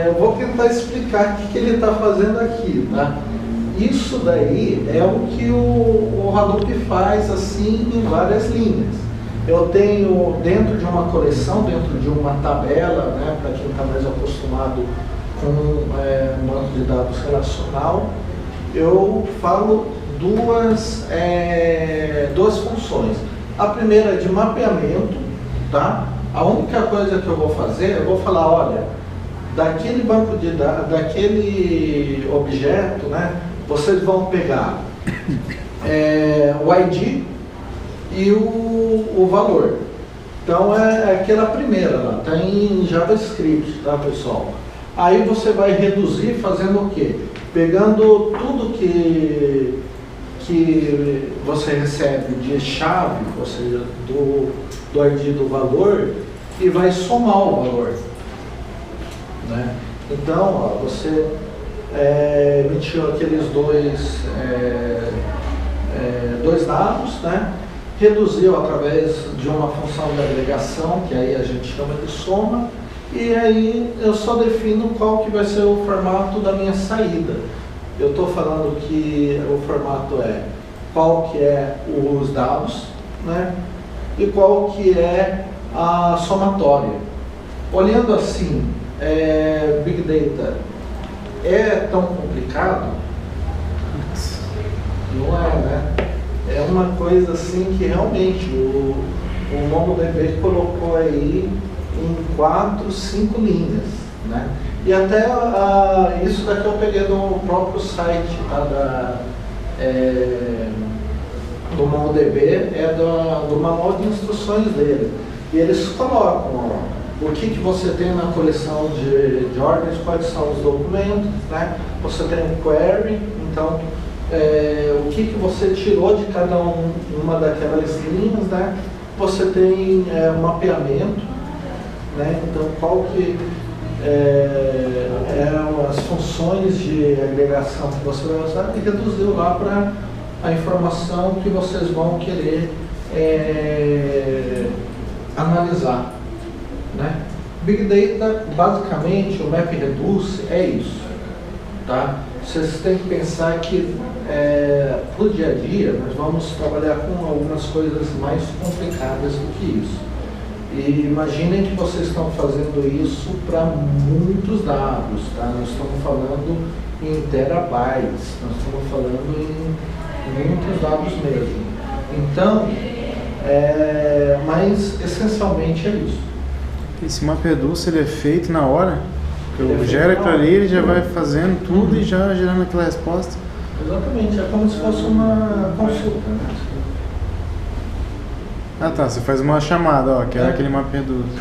Eu vou tentar explicar o que ele está fazendo aqui, tá? Isso daí é o que o Hadoop faz assim em várias linhas. Eu tenho dentro de uma coleção, dentro de uma tabela, né, para quem está mais acostumado com um banco de dados relacional, eu falo duas funções. A primeira é de mapeamento, tá? A única coisa que eu vou fazer, eu vou falar, olha, daquele banco de dados, daquele objeto, né, vocês vão pegar o ID e o valor. Então é aquela primeira lá, está em JavaScript, tá, pessoal? Aí você vai reduzir fazendo o quê? Pegando tudo que você recebe de chave, ou seja, do ID do valor, e vai somar o valor, né? Então, você emitiu aqueles dois dados, né? Reduziu através de uma função de agregação, que aí a gente chama de soma, e aí eu só defino qual que vai ser o formato da minha saída. Eu estou falando que o formato é qual que é os dados, né? E qual que é a somatória. Olhando assim, Big Data é tão complicado? Não é, né? É uma coisa assim que realmente o MongoDB colocou aí em 4, 5 linhas, né? E até isso daqui eu peguei do próprio site, tá, do MongoDB, do manual de instruções dele. E eles colocam, ó, o que você tem na coleção de ordens, quais são os documentos, né? Você tem um query, então o que você tirou de cada uma daquelas linhas, né? Você tem mapeamento, né? Então qual que eram as funções de agregação que você vai usar e reduziu lá para a informação que vocês vão querer analisar, né? Big Data, basicamente, o MapReduce é isso, tá? Vocês têm que pensar que pro dia a dia nós vamos trabalhar com algumas coisas mais complicadas do que isso. E imaginem que vocês estão fazendo isso para muitos dados, tá? Nós estamos falando em terabytes, nós estamos falando em muitos dados mesmo. Então, mas essencialmente é isso. Esse MapReduce ele é feito na hora? Eu gero aquilo ali, ele já vai fazendo tudo e já gerando aquela resposta? Exatamente, é como se fosse uma consulta, né? Ah tá, você faz uma chamada, ó, que era aquele MapReduce.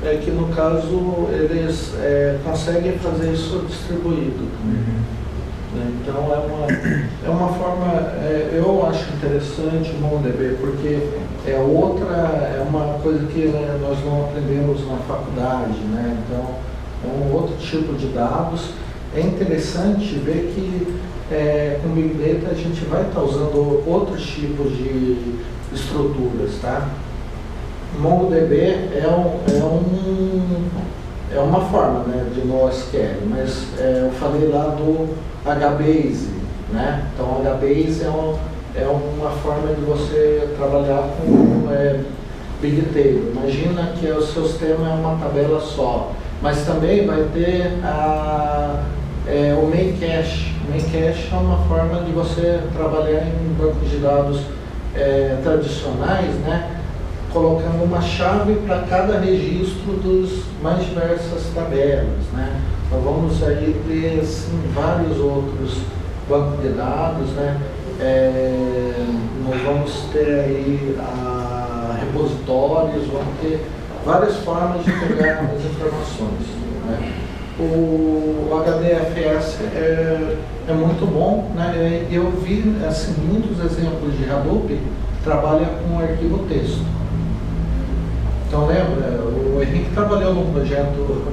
É que no caso eles conseguem fazer isso distribuído também. Então é uma forma, eu acho interessante o MongoDB, porque é uma coisa que nós não aprendemos na faculdade, né? Então é um outro tipo de dados. É interessante ver que com Big Data a gente vai estar usando outros tipos de estruturas, tá? MongoDB é uma forma, né, de NoSQL, mas eu falei lá do HBase, né? Então HBase é uma forma de você trabalhar com Big Table. Imagina que o seu sistema é uma tabela só, mas também vai ter o main cache. O main cache é uma forma de você trabalhar em bancos de dados tradicionais, né? Colocando uma chave para cada registro dos mais diversas tabelas, né? Nós vamos aí ter assim, vários outros bancos de dados, né? Nós vamos ter aí repositórios, vamos ter várias formas de pegar as informações, né? O HDFS é muito bom, né? Eu vi assim, muitos exemplos de Hadoop que trabalha com arquivo texto. Então lembra, o Henrique trabalhou num projeto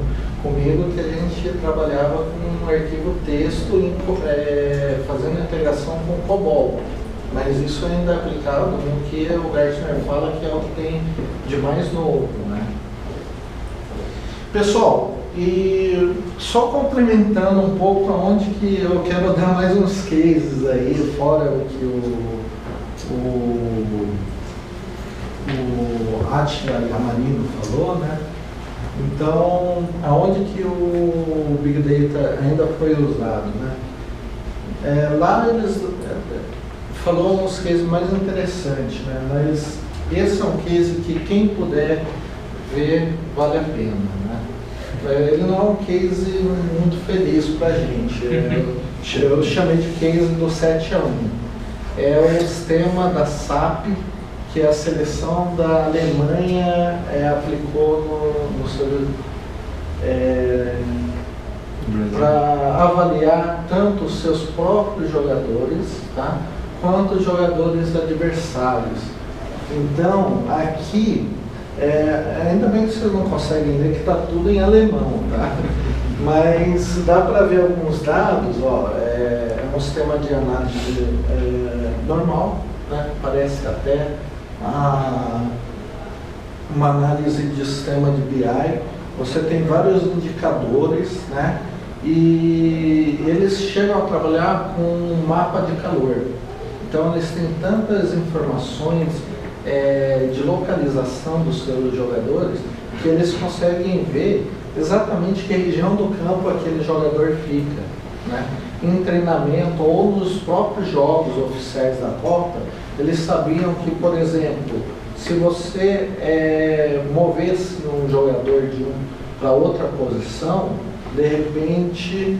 comigo que a gente trabalhava com um arquivo texto fazendo integração com o COBOL. Mas isso ainda é aplicado no que o Gartner fala que é o que tem de mais novo, né? Pessoal, e só complementando um pouco aonde que eu quero dar mais uns cases aí, fora o que o Attila Yamarino falou, né? Então, aonde que o Big Data ainda foi usado, né? Lá eles falou uns cases mais interessantes, né? Mas esse é um case que quem puder ver vale a pena, né? Ele não é um case muito feliz pra gente. Eu chamei de case do 7-1. É o sistema da SAP que a seleção da Alemanha aplicou no seu para avaliar tanto os seus próprios jogadores, tá, quanto os jogadores adversários. Então, aqui, ainda bem que vocês não conseguem ver que está tudo em alemão, tá? Mas dá para ver alguns dados, ó, é um sistema de análise normal, né? Parece até uma análise de sistema de BI. Você tem vários indicadores, né? E eles chegam a trabalhar com um mapa de calor. Então eles têm tantas informações de localização dos seus jogadores que eles conseguem ver exatamente que região do campo aquele jogador fica, né? Em treinamento ou nos próprios jogos oficiais da Copa, eles sabiam que, por exemplo, se você movesse um jogador para outra posição, de repente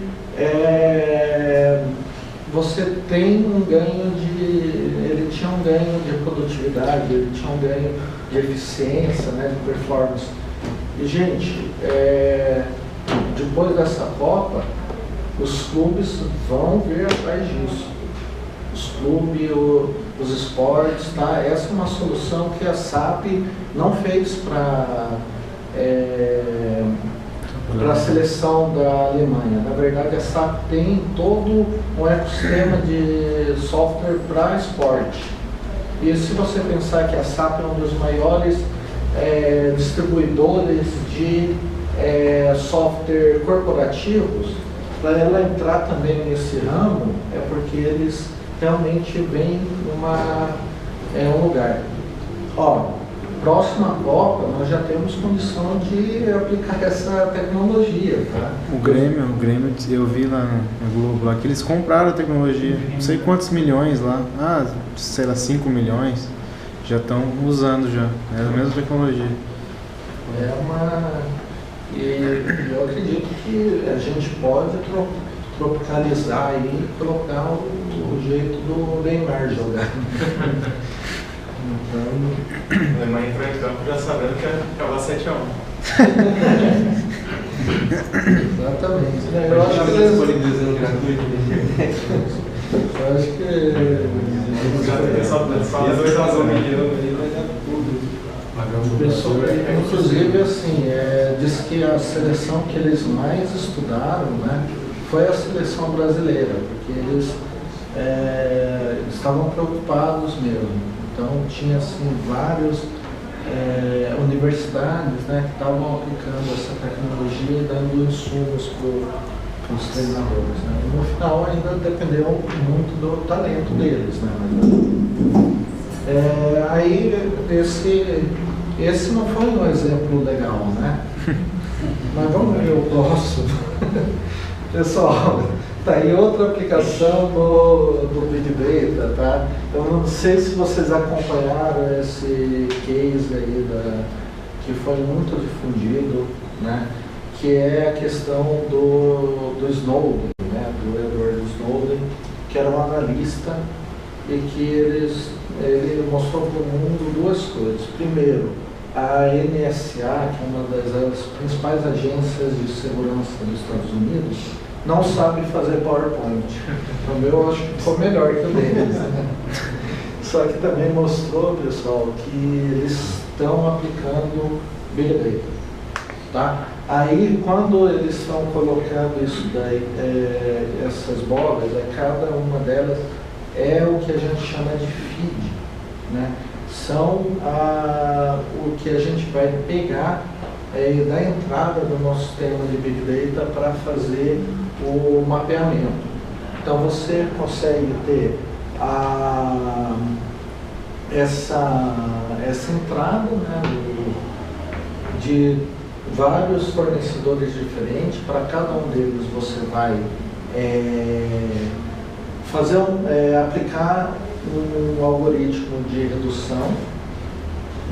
você tem um ganho ele tinha um ganho de produtividade, ele tinha um ganho de eficiência, né, de performance. E, gente, depois dessa Copa, os clubes vão vir atrás disso. Os clubes, os esportes, tá? Essa é uma solução que a SAP não fez para a seleção da Alemanha. Na verdade, a SAP tem todo um ecossistema de software para esporte. E se você pensar que a SAP é um dos maiores distribuidores de software corporativos, para ela entrar também nesse ramo, é porque eles realmente veem um lugar. Ó, próxima Copa, nós já temos condição de aplicar essa tecnologia, tá? O Grêmio, eu vi lá no Globo, lá, que eles compraram a tecnologia, não sei quantos milhões lá, sei lá, 5 milhões, já estão usando já, é a mesma tecnologia. E eu acredito que a gente pode tropicalizar aí e colocar o jeito do Neymar jogar. Então, A Alemanha entrou em campo já sabendo que ia acabar 7-1. Exatamente. Eu acho que eles disponibilizando gratuito. Eu acho que Só 2 milhões. inclusive, assim, diz que a seleção que eles mais estudaram, né, foi a seleção brasileira, porque eles estavam preocupados mesmo. Então, tinha, assim, várias universidades, né, que estavam aplicando essa tecnologia e dando insumos para os treinadores, né. E no final, ainda dependeu muito do talento deles, né. Aí, esse não foi um exemplo legal, né? Mas vamos ver o próximo. Pessoal, tá aí outra aplicação do Big Data, tá? Eu não sei se vocês acompanharam esse case aí que foi muito difundido, né? Que é a questão do Snowden, né? Do Edward Snowden, que era um analista e que ele mostrou para o mundo duas coisas. Primeiro, a NSA, que é uma das principais agências de segurança dos Estados Unidos, não sabe fazer PowerPoint. O meu eu acho que foi melhor que o deles, né? Só que também mostrou, pessoal, que eles estão aplicando Big Data, tá? Aí, quando eles estão colocando isso daí, essas bolas, cada uma delas é o que a gente chama de feed, né? São o que a gente vai pegar da entrada do nosso sistema de Big Data para fazer o mapeamento. Então você consegue ter essa entrada, né, de vários fornecedores diferentes. Para cada um deles você vai aplicar um algoritmo de redução,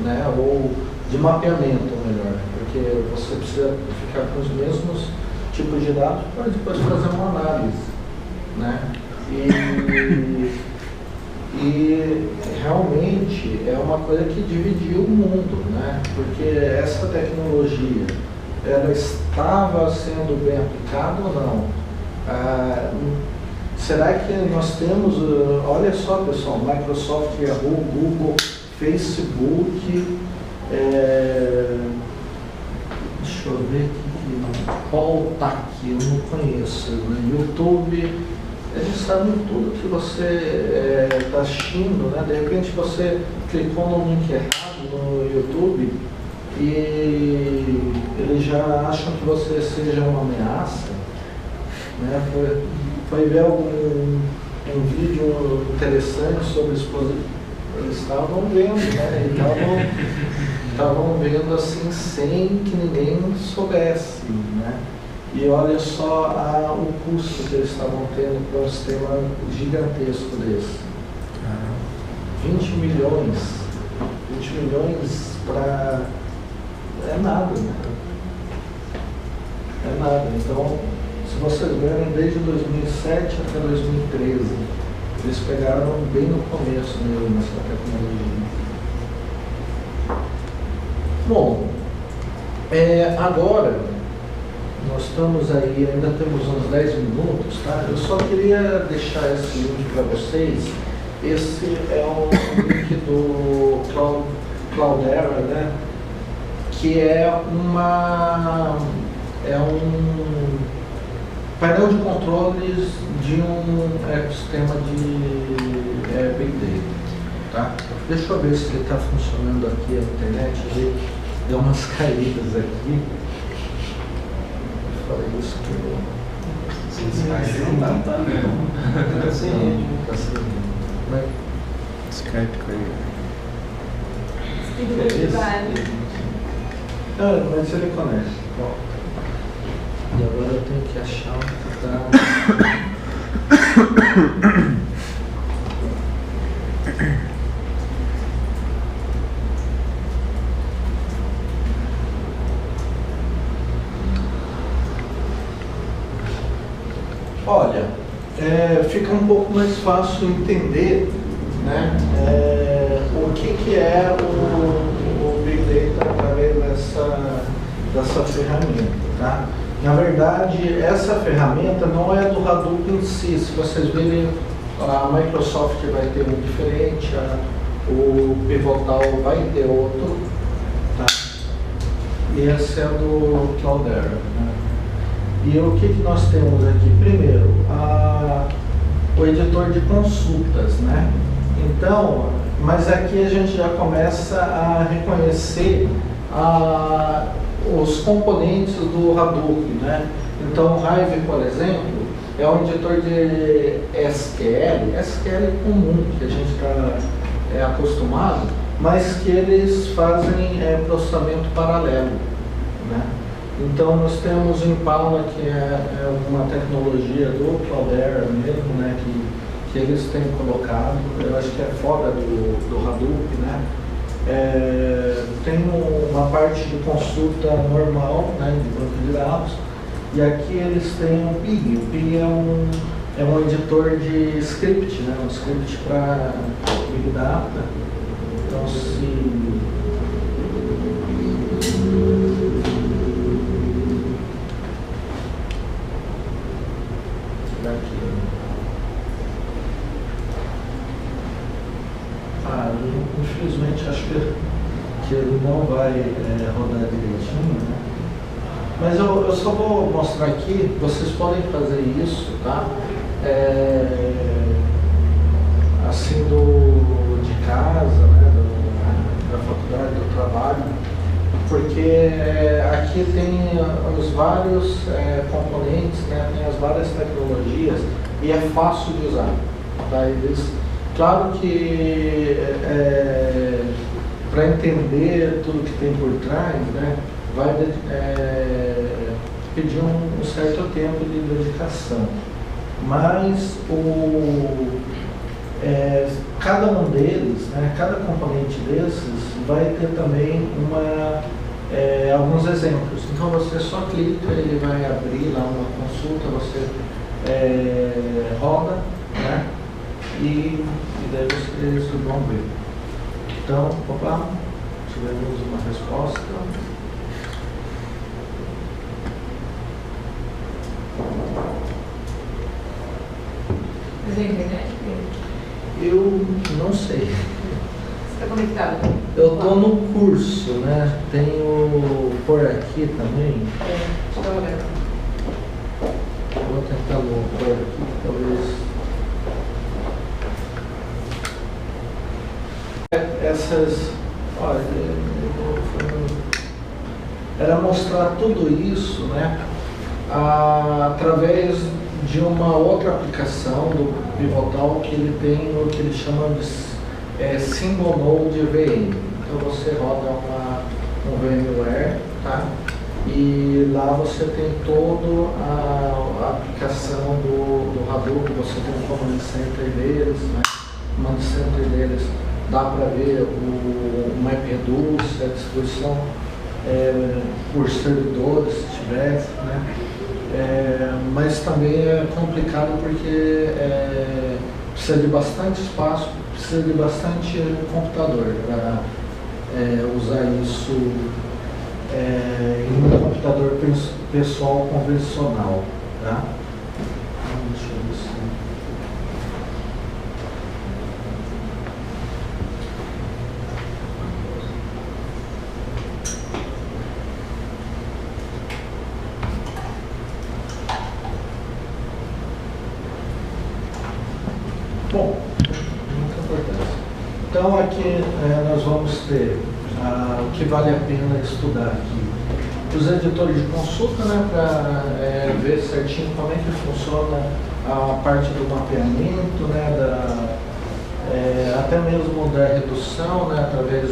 né, ou de mapeamento, melhor, porque você precisa ficar com os mesmos tipos de dados para depois fazer uma análise, né? E realmente é uma coisa que dividiu o mundo, né? Porque essa tecnologia, ela estava sendo bem aplicada ou não? Será que nós temos, olha só, pessoal, Microsoft, Yahoo, Google, Facebook, deixa eu ver qual tá aqui, eu não conheço, né? YouTube, eles sabem tudo que você está assistindo, né? De repente você clicou no link errado no YouTube e eles já acham que você seja uma ameaça, né? Foi ver um vídeo interessante sobre exposição. Eles estavam vendo, né? Estavam vendo assim sem que ninguém soubesse, né? E olha só o custo que eles estavam tendo para um sistema gigantesco desse. 20 milhões. 20 milhões para... é nada, né? É nada. Então, se vocês verem, desde 2007 até 2013, eles pegaram bem no começo mesmo nessa tecnologia. Bom, agora nós estamos aí, ainda temos uns 10 minutos, tá? Eu só queria deixar esse link para vocês. Esse é um link do Cloudera, né? Que é um painel de controles de um ecossistema de Big Data, tá? Deixa eu ver se ele está funcionando aqui a internet. Ele deu umas caídas aqui. Eu falei isso que eu... Tá sem rede, tá sem rede. Skype caiu. Mas ele conhece. Bom. E agora eu tenho que achar onde está. Olha, fica um pouco mais fácil entender, né, o que é o Big Data através dessa ferramenta, tá? Na verdade, essa ferramenta não é do Hadoop em si. Se vocês verem, a Microsoft vai ter um diferente, o Pivotal vai ter outro, tá? E esse é do Cloudera, né? E o que nós temos aqui? Primeiro, o editor de consultas, né? Então, mas aqui a gente já começa a reconhecer os componentes do Hadoop, né? Então, o Hive, por exemplo, é um editor de SQL comum, que a gente está acostumado, mas que eles fazem processamento paralelo, né? Então, nós temos o Impala, que é uma tecnologia do Cloudera mesmo, né? Que eles têm colocado. Eu acho que é fora do Hadoop, né? Tem uma parte de consulta normal, né, de banco de dados, e aqui eles têm o Pig. O Pig é um editor de script, né, um script para Big Data. Então, infelizmente acho que ele não vai rodar direitinho, né? Mas eu só vou mostrar aqui, vocês podem fazer isso, tá? Assim de casa, né? Da faculdade, do trabalho, porque aqui tem os vários componentes, né? Tem as várias tecnologias e é fácil de usar, tá? Claro que para entender tudo que tem por trás, né, vai pedir um certo tempo de dedicação. Mas cada um deles, né, cada componente desses vai ter também alguns exemplos. Então você só clica, ele vai abrir lá uma consulta, você roda, né? E daí vocês vão ver. Então, opa, tivemos uma resposta. Mas é internet? Eu não sei. Você está conectado? Eu estou no curso, né? Tenho por aqui também. Deixa eu dar uma olhada. Vou tentar por aqui, talvez. Olha, era mostrar tudo isso, né, através de uma outra aplicação do Pivotal, que ele tem o que eles chamam de Single Node VM. Então você roda um VMware, tá? E lá você tem toda a aplicação do Hadoop, você tem o Command Center deles, né? O Command Center deles dá para ver o MapReduce, a distribuição por servidores, se tivesse, né? Mas também é complicado porque precisa de bastante espaço, precisa de bastante computador para usar isso em um computador pessoal convencional, tá? Então, deixa eu ver se... Bom, muita importância. Então aqui nós vamos ter o que vale a pena estudar aqui. Os editores de consulta, né, para ver certinho como é que funciona a parte do mapeamento, né, até mesmo da redução, né, através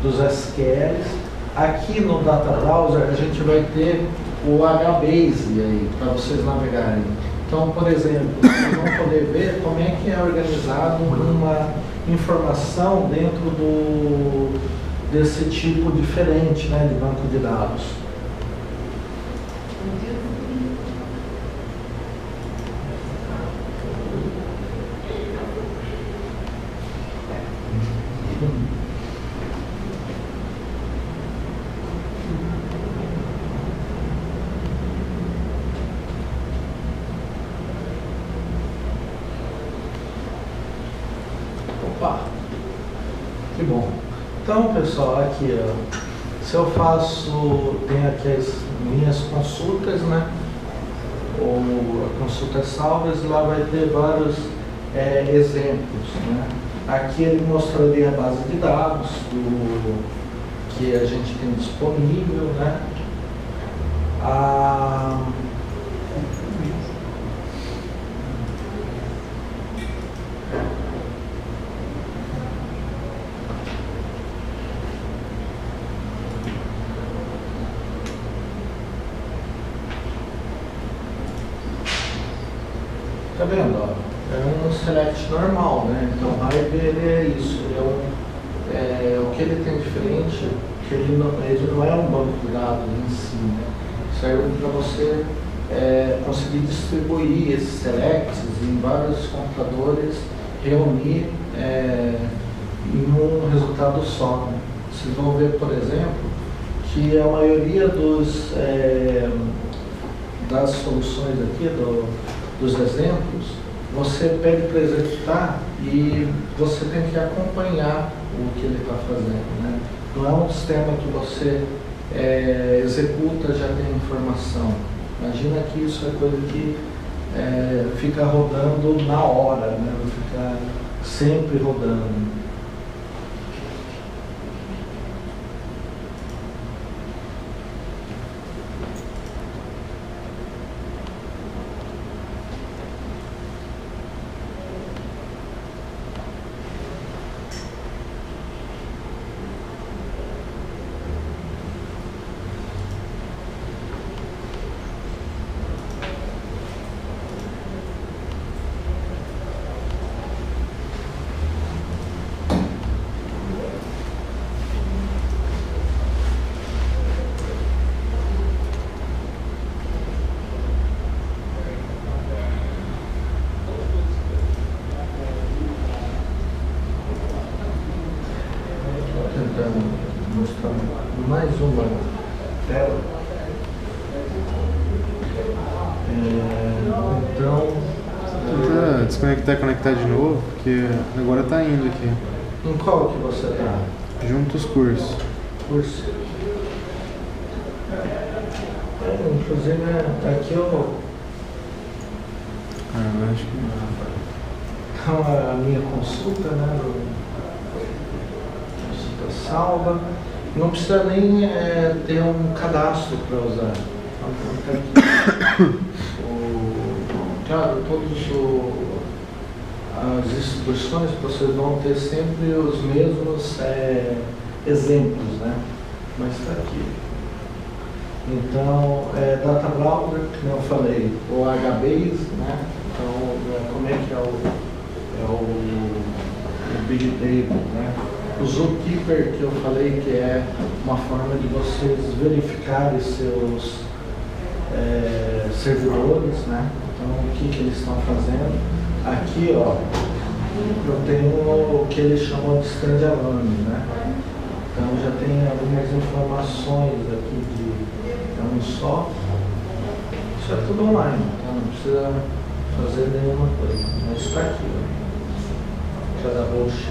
dos SQLs. Aqui no Data Browser a gente vai ter o HBase aí, para vocês navegarem. Então, por exemplo, vocês vão poder ver como é que é organizado uma informação dentro desse tipo diferente, né, de banco de dados. Opa, que bom. Então, pessoal, aqui, ó, se eu tem aqui as minhas consultas, né, ou consultas salvas, lá vai ter vários exemplos, né. Aqui ele mostraria a base de dados que a gente tem disponível, né. Tá vendo? Ó? É um select normal, né? Então o Hive ele é isso, o que ele tem diferente, que ele não é um banco de dados em si, né? Serve para você conseguir distribuir esses selects em vários computadores, reunir em um resultado só, né? Vocês vão ver, por exemplo, que a maioria das soluções aqui, dos exemplos, você pede para executar e você tem que acompanhar o que ele está fazendo, né? Não é um sistema que você executa já tem informação. Imagina que isso é coisa que fica rodando na hora, né? Fica sempre rodando. Mostrar mais uma tela. Então, Tenta desconectar e conectar de novo, porque agora tá indo aqui. em qual que você está? Juntos cursos. Curso. Inclusive, aqui eu... Agora acho que... Então, a minha consulta, né? Consulta salva. Não precisa nem ter um cadastro para usar. Claro, as instituições vocês vão ter sempre os mesmos exemplos, né? Mas está aqui. Então, Data Browser, como eu falei, o HBase, né? Então, como é que é o Big Table, né? O Zookeeper, que eu falei que é uma forma de vocês verificarem seus servidores, né? Então, o que eles estão fazendo. Aqui, ó, eu tenho o que eles chamam de standalone, né? Então, já tem algumas informações aqui de um só. Isso é tudo online, então não precisa fazer nenhuma coisa. Mas está aqui, ó. Cada host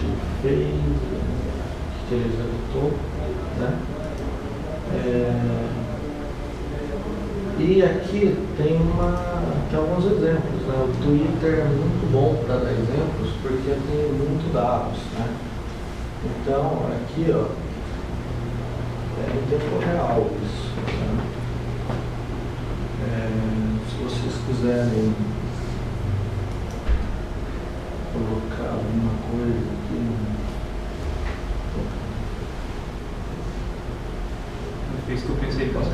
fez, o que ele executou, né? E aqui tem alguns exemplos, né? O Twitter é muito bom para dar exemplos porque tem muito dados, né? Então, aqui, ó, é em tempo real isso, né? Se vocês quiserem colocar alguma coisa aqui, Foi isso que eu pensei, posso.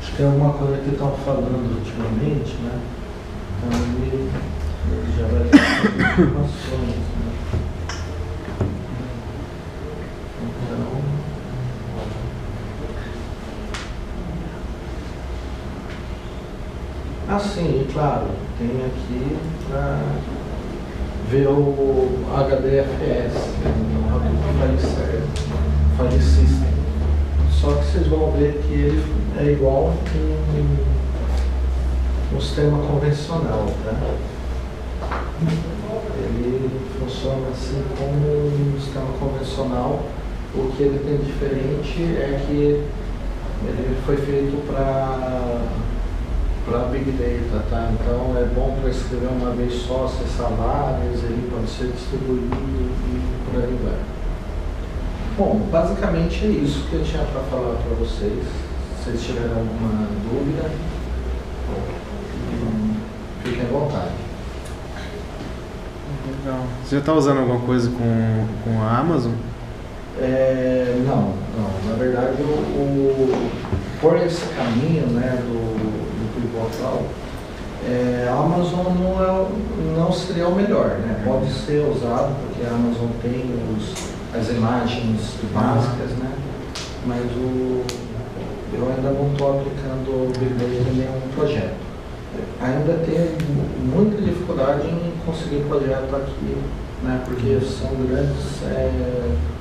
acho que é alguma coisa que estão falando ultimamente, né? Então ele já vai dar informações, né? Então, sim, e claro, tem aqui para ver o HDFS, que é o Hadoop File System. Só que vocês vão ver que ele é igual um sistema convencional, tá? Ele funciona assim como um sistema convencional. O que ele tem diferente é que ele foi feito para Big Data, tá? Então é bom para escrever uma vez só, acessar várias, ele pode ser distribuído e por aí vai. Bom, basicamente é isso que eu tinha para falar para vocês. Se vocês tiverem alguma dúvida, fiquem à vontade. Legal. Você já está usando alguma coisa com a Amazon? Não. Na verdade, por esse caminho, né, do Pivotal, a Amazon não seria o melhor, né? Pode ser usado porque a Amazon tem as imagens básicas, né? Mas eu ainda não estou aplicando o Big Data em nenhum projeto. Ainda tenho muita dificuldade em conseguir projeto aqui, né? Porque são grandes,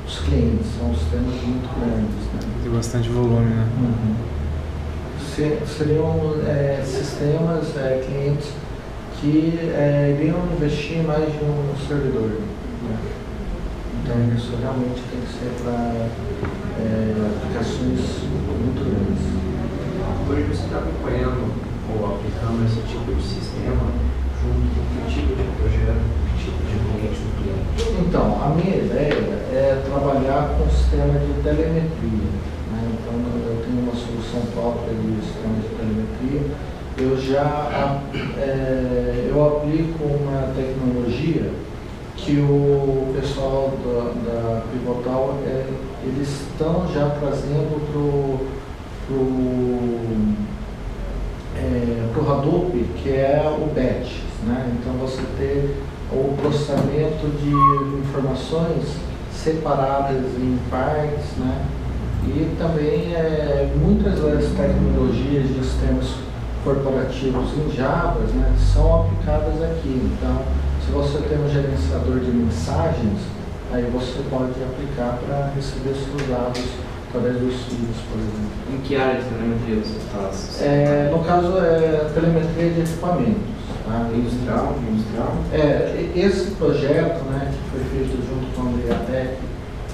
os clientes, são sistemas muito grandes, né? Tem bastante volume, né? Uhum. Seriam sistemas, clientes que iriam investir mais de um servidor, né? Então isso realmente tem que ser para aplicações muito grandes. Hoje você está acompanhando ou aplicando esse tipo de sistema junto com que tipo de projeto, que tipo de cliente do cliente? Então, a minha ideia é trabalhar com sistema de telemetria, né? Então eu tenho uma solução própria de sistema de telemetria. Eu aplico uma tecnologia que o pessoal da Pivotal, eles estão já trazendo para o Hadoop, que é o batch, né? Então você ter o processamento de informações separadas em partes, né? E também muitas das tecnologias de sistemas corporativos em Java, né, são aplicadas aqui. Então, se você tem um gerenciador de mensagens, aí você pode aplicar para receber seus dados através dos feeds, por exemplo. Em que área de telemetria você está? No caso, telemetria de equipamentos. Tá? Industrial? Esse projeto, né, que foi feito junto com a Ambriatec,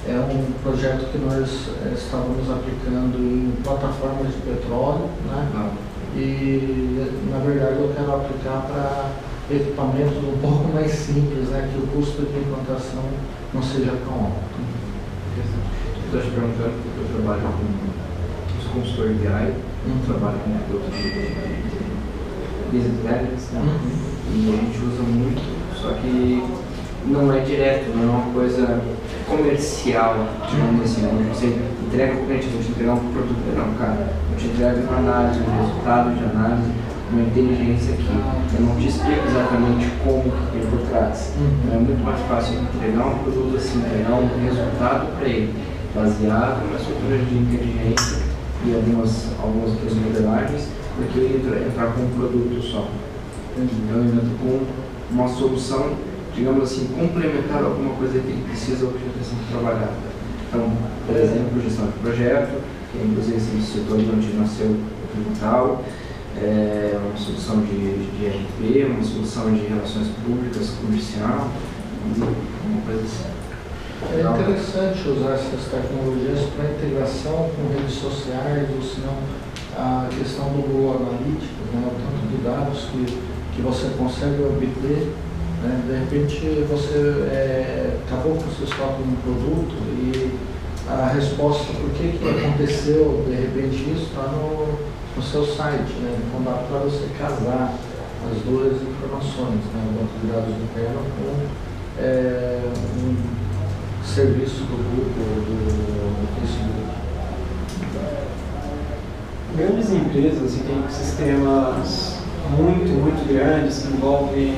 é um projeto que nós estávamos aplicando em plataformas de petróleo, né? E, na verdade, eu quero aplicar para equipamentos um pouco mais simples, né, que o custo de implantação não seja tão alto. Estou te perguntando porque eu trabalho com os consultores de AI, trabalho com outros tipos de business intelligence, né? E a gente usa muito, só que não é direto, não é uma coisa comercial, digamos assim, onde você entrega o cliente, vou te entregar um produto, não, cara, eu te entrego uma análise, um resultado de análise, uma inteligência que eu não te explico exatamente como que tem por trás. É muito mais fácil entregar um produto assim, entregar um resultado para ele, baseado nas estruturas de inteligência e algumas outras modelagens, do que eu entrar com um produto só. Então eu entro com uma solução, digamos assim, complementar alguma coisa que ele precisa ou que já está sendo trabalhada. Então, por exemplo, gestão de projeto, que inclusive esse setor de onde nasceu o tributal, uma solução de RP, uma solução de relações públicas, comercial, uma coisa assim. É interessante usar essas tecnologias para integração com redes sociais, ou se não, a questão do Google Analytics, né, o tanto de dados que você consegue obter, né, de repente você acabou com o seu estoque de um produto e a resposta por que aconteceu de repente isso está no seu site, né, então dá para você casar as duas informações, né, o banco de dados interno com um serviço do Google, do Facebook. Grandes empresas assim, têm sistemas muito grandes que envolvem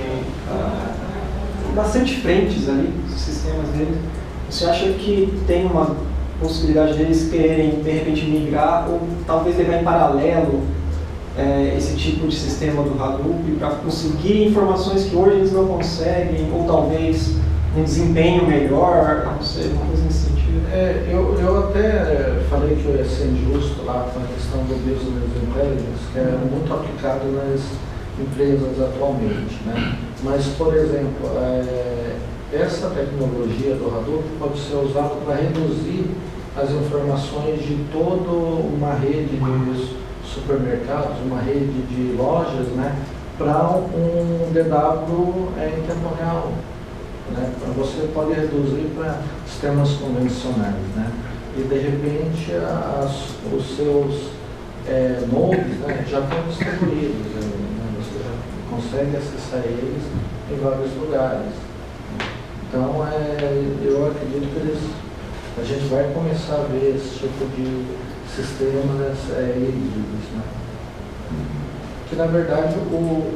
bastante frentes ali, os sistemas deles. Você acha que tem uma possibilidade deles quererem de repente migrar ou talvez levar em paralelo esse tipo de sistema do Hadoop para conseguir informações que hoje eles não conseguem, ou talvez um desempenho melhor, não sei, uma coisa nesse sentido? Eu até falei que eu ia ser injusto lá com a questão do Business Intelligence, que é muito aplicado nas empresas atualmente, né? Mas, por exemplo, essa tecnologia do Hadoop pode ser usada para reduzir as informações de toda uma rede de supermercados, uma rede de lojas, né, para um DW em tempo real. Né? Você pode reduzir para sistemas convencionais, né? E de repente os seus nodes, né, já estão distribuídos, né? Você já consegue acessar eles em vários lugares. Então eu acredito que a gente vai começar a ver esse tipo de sistemas híbridos, né? Que na verdade o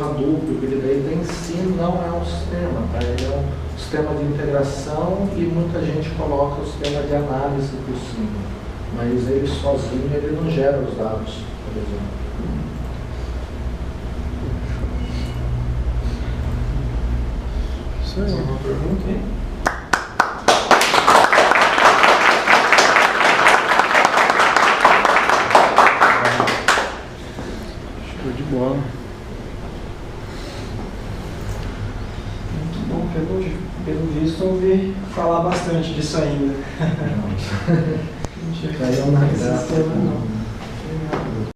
Hadoop, o Big Data em si não é um sistema, tá? Ele é um sistema de integração e muita gente coloca o sistema de análise por cima, mas ele sozinho ele não gera os dados, por exemplo. Isso aí. Uma pergunta aí? De bola. Muito bom, pelo visto eu ouvi falar bastante disso ainda. Caiu na graça. Não.